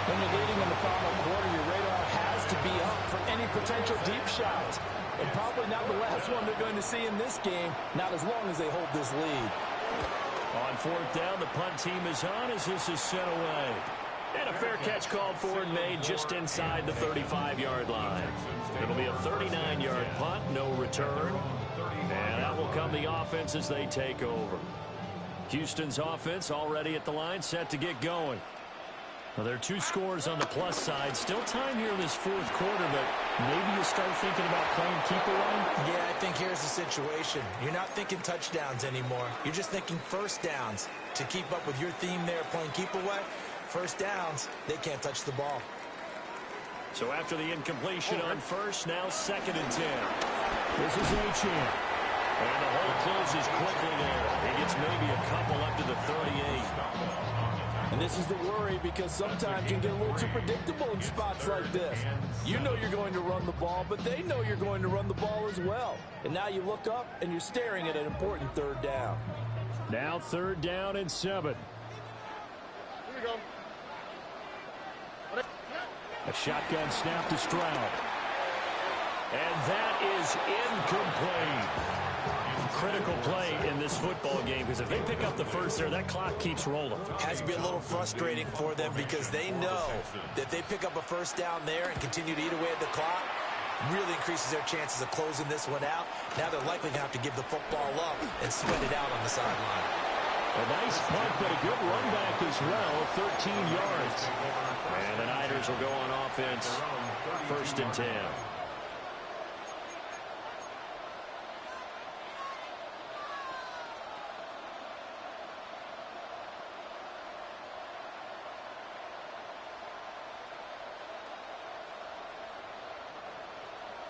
When you're leading in the final quarter, your radar has to be up for any potential deep shots. And probably not the last one they're going to see in this game, not as long as they hold this lead. On 4th down, the punt team is on as this is sent away. And a fair catch called for and made just inside the 35-yard line. It'll be a 39-yard punt, no return. And out will come the offense as they take over. Houston's offense already at the line, set to get going. Well, there are 2 scores on the plus side. Still time here in this 4th quarter, but maybe you start thinking about playing keep away? Yeah, I think here's the situation. You're not thinking touchdowns anymore. You're just thinking 1st downs. To keep up with your theme there, playing keep away, 1st downs, they can't touch the ball. So after the incompletion on 1st, now 2nd and 10. This is Achane. And the hole closes quickly there. He gets maybe a couple up to the 38. And this is the worry because sometimes you can get a little too predictable in spots like this. You know you're going to run the ball, but they know you're going to run the ball as well. And now you look up and you're staring at an important 3rd down. Now 3rd down and 7. Here we go. A shotgun snap to Stroud. And that is incomplete. Critical play in this football game because if they pick up the 1st there, that clock keeps rolling. Has to be a little frustrating for them because they know that if they pick up a 1st down there and continue to eat away at the clock, really increases their chances of closing this one out. Now they're likely going to have to give the football up and spread it out on the sideline. A nice punt, but a good run back as well, 13 yards. And the Niners will go on offense, 1st and 10.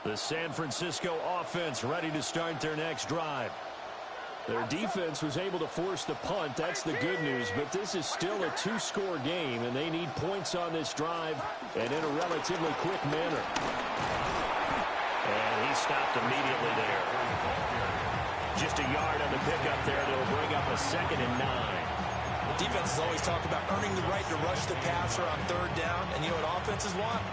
The San Francisco offense ready to start their next drive. Their defense was able to force the punt. That's the good news, but this is still a 2-score game, and they need points on this drive and in a relatively quick manner. And he stopped immediately there. Just a yard on the pickup there. That'll bring up a 2nd and 9. Defenses always talk about earning the right to rush the passer on 3rd down, and you know what offenses want?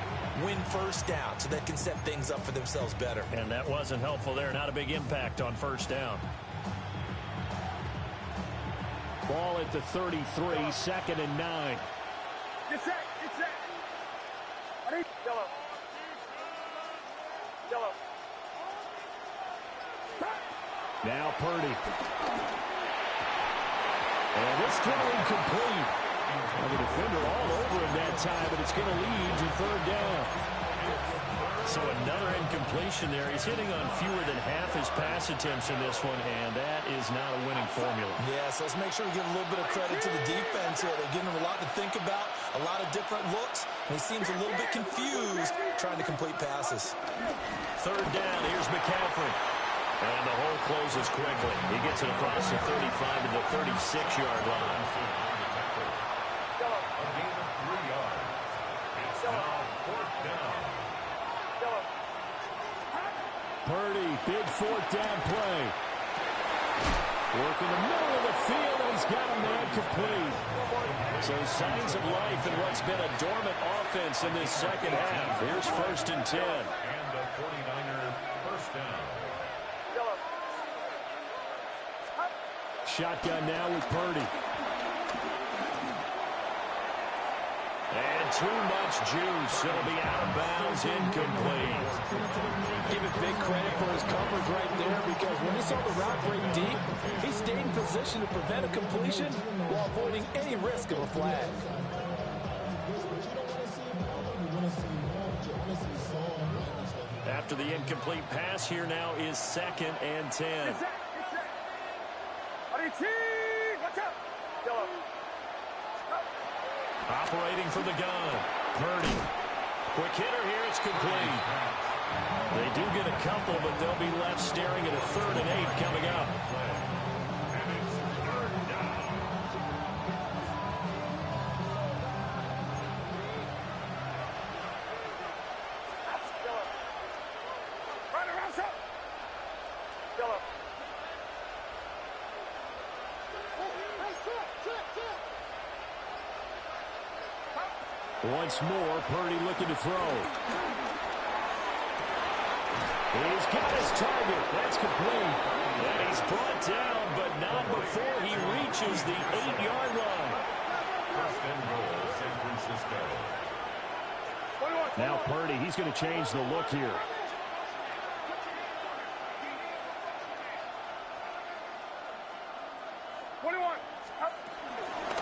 Win 1st down so they can set things up for themselves better. And that wasn't helpful there. Not a big impact on 1st down. Ball at the 33, 2nd and 9. Get set, get set. Ready? Yellow. Yellow. Now Purdy. And this throw incomplete. Well, the defender all over him that time, but it's going to lead to 3rd down. So another incompletion there. He's hitting on fewer than half his pass attempts in this one, and that is not a winning formula. Yeah, so let's make sure we give a little bit of credit to the defense here. They're giving him a lot to think about, a lot of different looks, and he seems a little bit confused trying to complete passes. Third down, here's McCaffrey. And the hole closes quickly. He gets it across the 35 to the 36-yard line. A gain of 3 yards. It's now 4th down. Purdy, big 4th down play. Working the middle of the field, and he's got a man complete. So signs of life in what's been a dormant offense in this second half. Here's 1st and 10. And the 49er first down. Shotgun now with Purdy. And too much juice. It'll be out of bounds, incomplete. Give it big credit for his coverage right there, because when he saw the route break deep, he stayed in position to prevent a completion while avoiding any risk of a flag. After the incomplete pass, here now is 2nd and 10. Operating from the gun. Purdy. Quick hitter here. It's complete. They do get a couple, but they'll be left staring at a 3rd and 8 coming up. And it's 3rd down. Once more, Purdy looking to throw. He's got his target. That's complete. And he's brought down, but not before he reaches the 8-yard line. First and goal, San Francisco. Now Purdy, he's going to change the look here.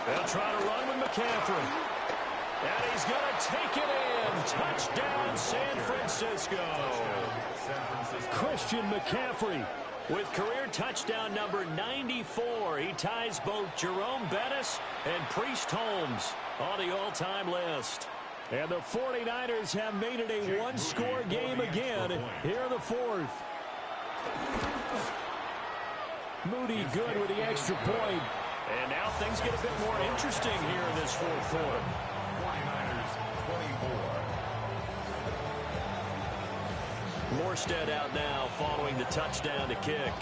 They'll try to run with McCaffrey. And he's going to take it in. Touchdown, San Francisco. Christian McCaffrey with career touchdown number 94. He ties both Jerome Bettis and Priest Holmes on the all-time list. And the 49ers have made it a one-score game again here in the 4th. Moody good with the extra point. And now things get a bit more interesting here in this 4th quarter. 49ers 24. Morstead out now following the touchdown to kick.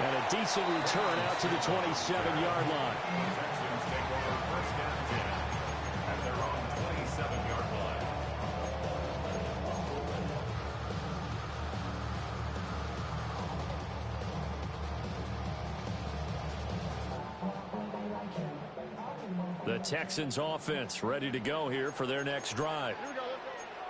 And a decent return out to the 27-yard line. Texans take over 1st and 10 at their own 27-yard line. The Texans offense ready to go here for their next drive.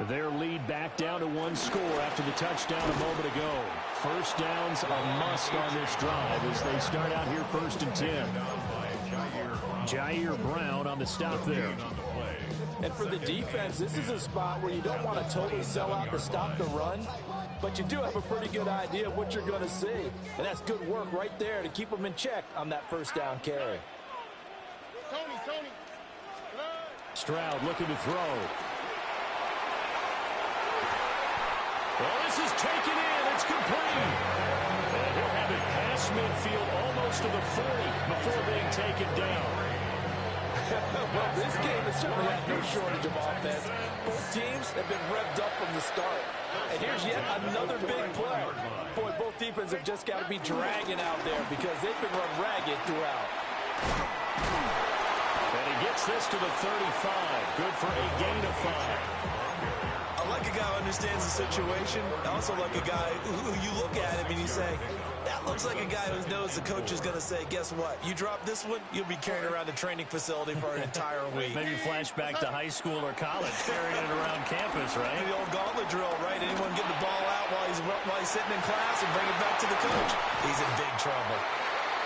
Their lead back down to 1 score after the touchdown a moment ago. First down's a must on this drive as they start out here 1st and 10. Jair Brown on the stop there. And for the defense, this is a spot where you don't want to totally sell out to stop the run, but you do have a pretty good idea of what you're going to see. And that's good work right there to keep them in check on that first down carry. Stroud looking to throw. Well, this is taken in. It's complete. And he'll have it past midfield almost to the 40 before being taken down. Well, this game has certainly had no shortage of offense. Both teams have been revved up from the start. And here's yet another big play. Boy, both defenses have just got to be dragging out there because they've been run ragged throughout. And he gets this to the 35. Good for a gain of 5. I like a guy who understands the situation. I also like a guy who you look at him and you say, that looks like a guy who knows the coach is going to say, guess what? You drop this one, you'll be carrying around a training facility for an entire week. Maybe flashback to high school or college, carrying it around campus, right? The old gauntlet drill, right? Anyone get the ball out while he's sitting in class and bring it back to the coach. He's in big trouble.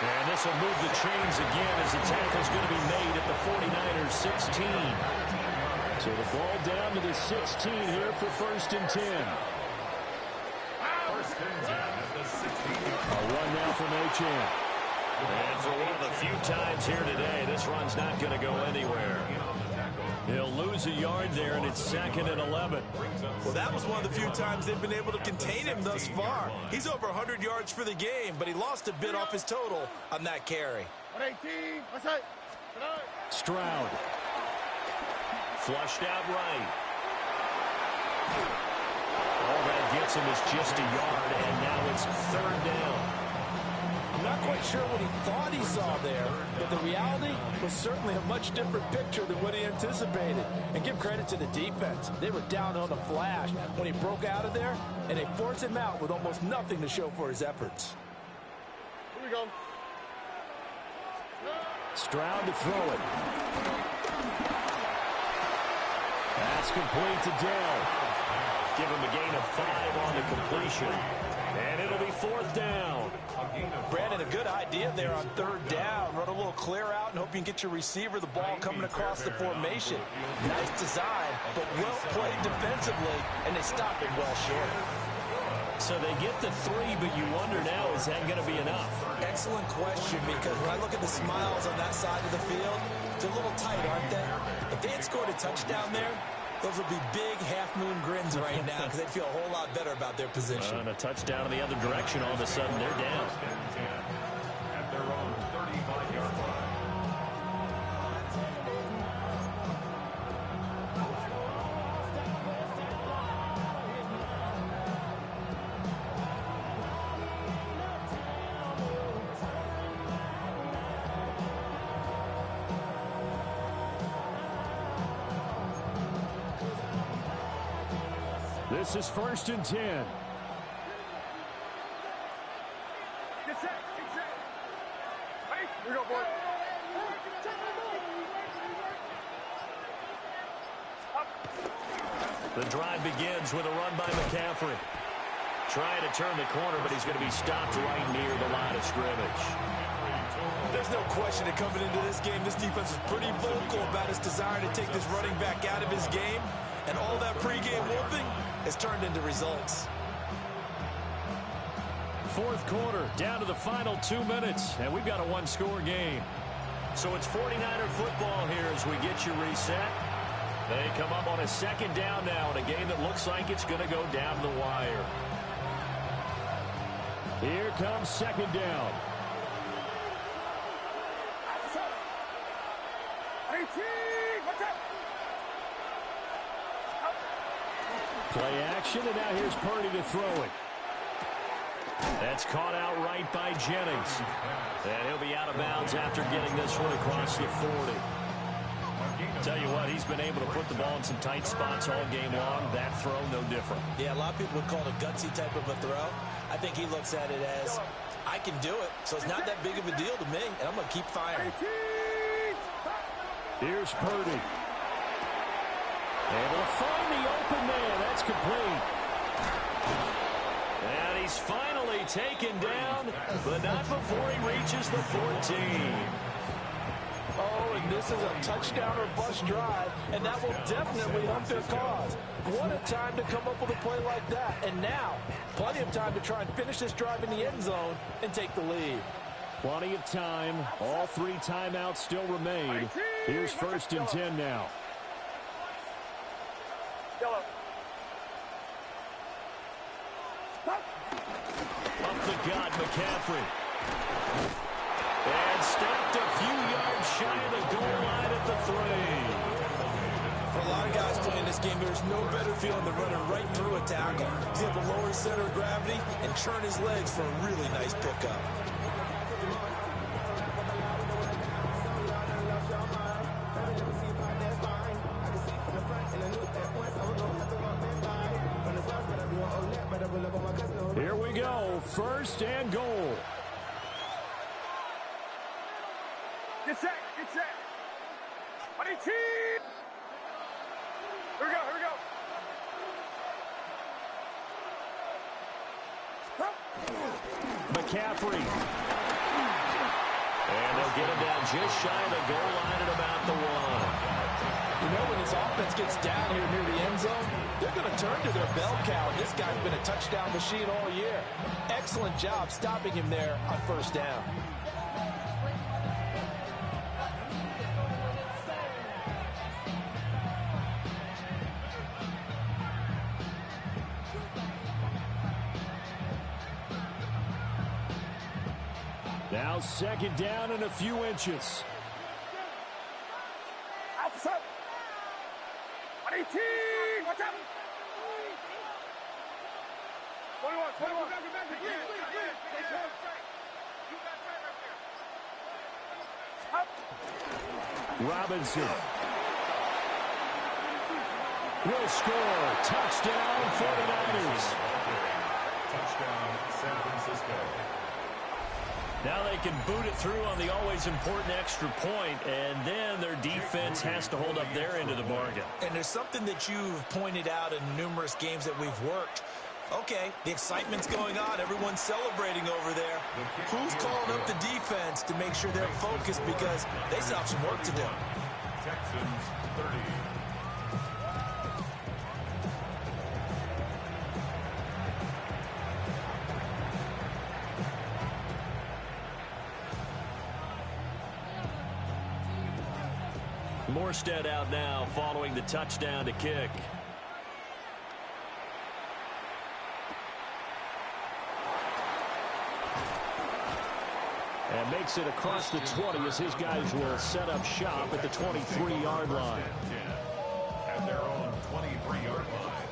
And this will move the chains again as the tackle's going to be made at the 49ers 16. So the ball down to the 16 here for 1st and 10. 1st and 10 at the 16. A run now from Achane. And for one of the few times here today, this run's not going to go anywhere. He'll lose a yard there, and it's 2nd and 11. Well, that was one of the few times they've been able to contain him thus far. He's over 100 yards for the game, but he lost a bit off his total on that carry. 118. What's that? Stroud. Flushed out right. All that gets him is just a yard, and now it's 3rd down. I'm not quite sure what he thought he saw there, but the reality was certainly a much different picture than what he anticipated. And give credit to the defense. They were down on the flash when he broke out of there, and they forced him out with almost nothing to show for his efforts. Here we go. Stroud to throw it. Pass complete to Dell. Give him a gain of 5 on the completion. And it'll be 4th down. Brandon, a good idea there on 3rd down. Run a little clear out and hope you can get your receiver the ball coming across the formation. Nice design, but well played defensively, and they stopped it well short. So they get the 3, but you wonder now, is that going to be enough? Excellent question, because when I look at the smiles on that side of the field, they're a little tight, aren't they? If they had scored a touchdown there, those would be big half-moon grins right now because they'd feel a whole lot better about their position. And a touchdown in the other direction, all of a sudden they're down. At their own 35-yard line. This is 1st and 10. Get set. Get set. Hey, here we go, boy. The drive begins with a run by McCaffrey. Trying to turn the corner, but he's going to be stopped right near the line of scrimmage. There's no question that coming into this game, this defense is pretty vocal about its desire to take this running back out of his game. And all that pregame wolfing has turned into results. 4th quarter, down to the final 2 minutes, and we've got a 1-score game. So it's 49er football here as we get you reset. They come up on a 2nd down now in a game that looks like it's going to go down the wire. Here comes 2nd down. 18. What's up? Play action, and now here's Purdy to throw it. That's caught out right by Jennings. And he'll be out of bounds after getting this one across the 40. Tell you what, he's been able to put the ball in some tight spots all game long. That throw, no different. Yeah, a lot of people would call it a gutsy type of a throw. I think he looks at it as, I can do it, so it's not that big of a deal to me, and I'm going to keep firing. Here's Purdy. Able to find the open man. That's complete. And he's finally taken down, but not before he reaches the 14. Oh, and this is a touchdown or bust drive, and that will definitely help their cause. What a time to come up with a play like that. And now, plenty of time to try and finish this drive in the end zone and take the lead. Plenty of time. All 3 timeouts still remain. Here's 1st and 10 now. Up the gut, McCaffrey. And stopped a few yards shy of the goal line at the 3. For a lot of guys playing this game, there's no better feeling than running right through a tackle. He's able to lower his center of gravity and churn his legs for a really nice pickup. Here we go. 1st and goal. Get set. Get set. 18. Here we go. Here we go. McCaffrey. And they'll get him down just shy of the goal line at about the 1. You know, when this offense gets down here near the end zone, they're going to turn to their bell cow. This guy's been a touchdown machine all year. Excellent job stopping him there on first down. Now second down and a few inches. Outside. 18. Watch out. 21. Robinson will score. Touchdown, 49ers. Touchdown, San Francisco. Now they can boot it through on the always important extra point, and then their defense has to hold up their end of the bargain. And there's something that you've pointed out in numerous games that we've worked. Okay, the excitement's going on. Everyone's celebrating over there. Who's calling up the defense to make sure they're focused because they still have some work to do? Texans 30. Morstead out now following the touchdown to kick. And makes it across the 20 as his guys will set up shop at the 23-yard line. At their own 23-yard line.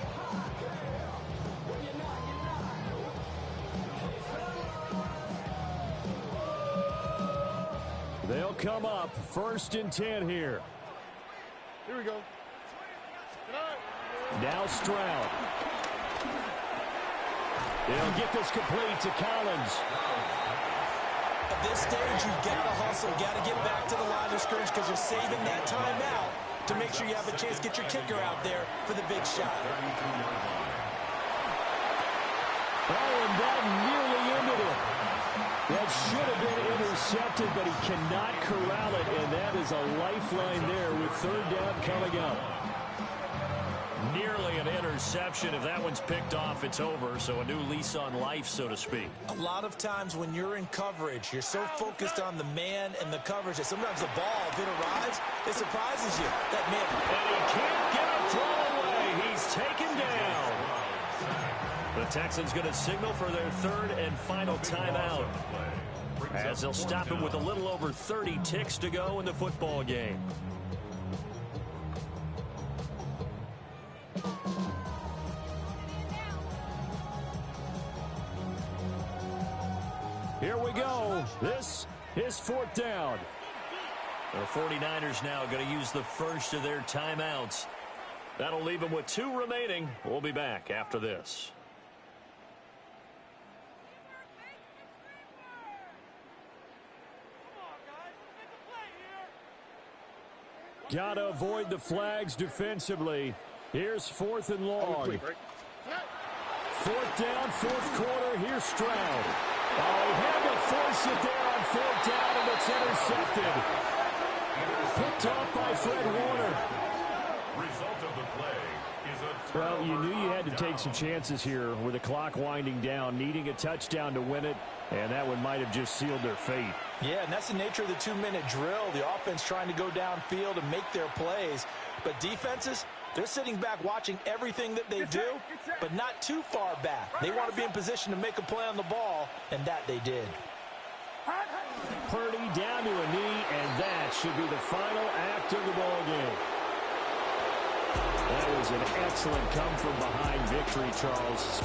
They'll come up 1st and 10 here. Here we go. Now Stroud. They'll get this complete to Collins. At this stage, you've got to hustle, got to get back to the line of scrimmage because you're saving that time out to make sure you have a chance to get your kicker out there for the big shot. Oh, and that nearly ended it. That should have been intercepted, but he cannot corral it, and that is a lifeline there with 3rd down coming up. Nearly an interception. If that one's picked off, it's over. So a new lease on life, so to speak. A lot of times when you're in coverage, you're so focused on the man and the coverage that sometimes the ball, if it arrives, it surprises you. That man. And he can't get a throw away. He's taken down. The Texans going to signal for their 3rd and final timeout, as they'll stop him with a little over 30 ticks to go in the football game. Here we go. This is 4th down. The 49ers now going to use the first of their timeouts. That'll leave them with 2 remaining. We'll be back after this. Got to avoid the flags defensively. Here's 4th and long. 4th down, 4th quarter. Here's Stroud. Oh, he had to force it there on 4th down, and it's intercepted. Picked off by Fred Warner. Result of the play is a Well, you knew you had to take some chances here with the clock winding down, needing a touchdown to win it, and that one might have just sealed their fate. Yeah, and that's the nature of the 2-minute drill. The offense trying to go downfield and make their plays. But defenses, they're sitting back watching everything that they do, but not too far back. They want to be in position to make a play on the ball, and that they did. Purdy down to a knee, and that should be the final act of the ball game. That was an excellent come-from-behind victory, Charles.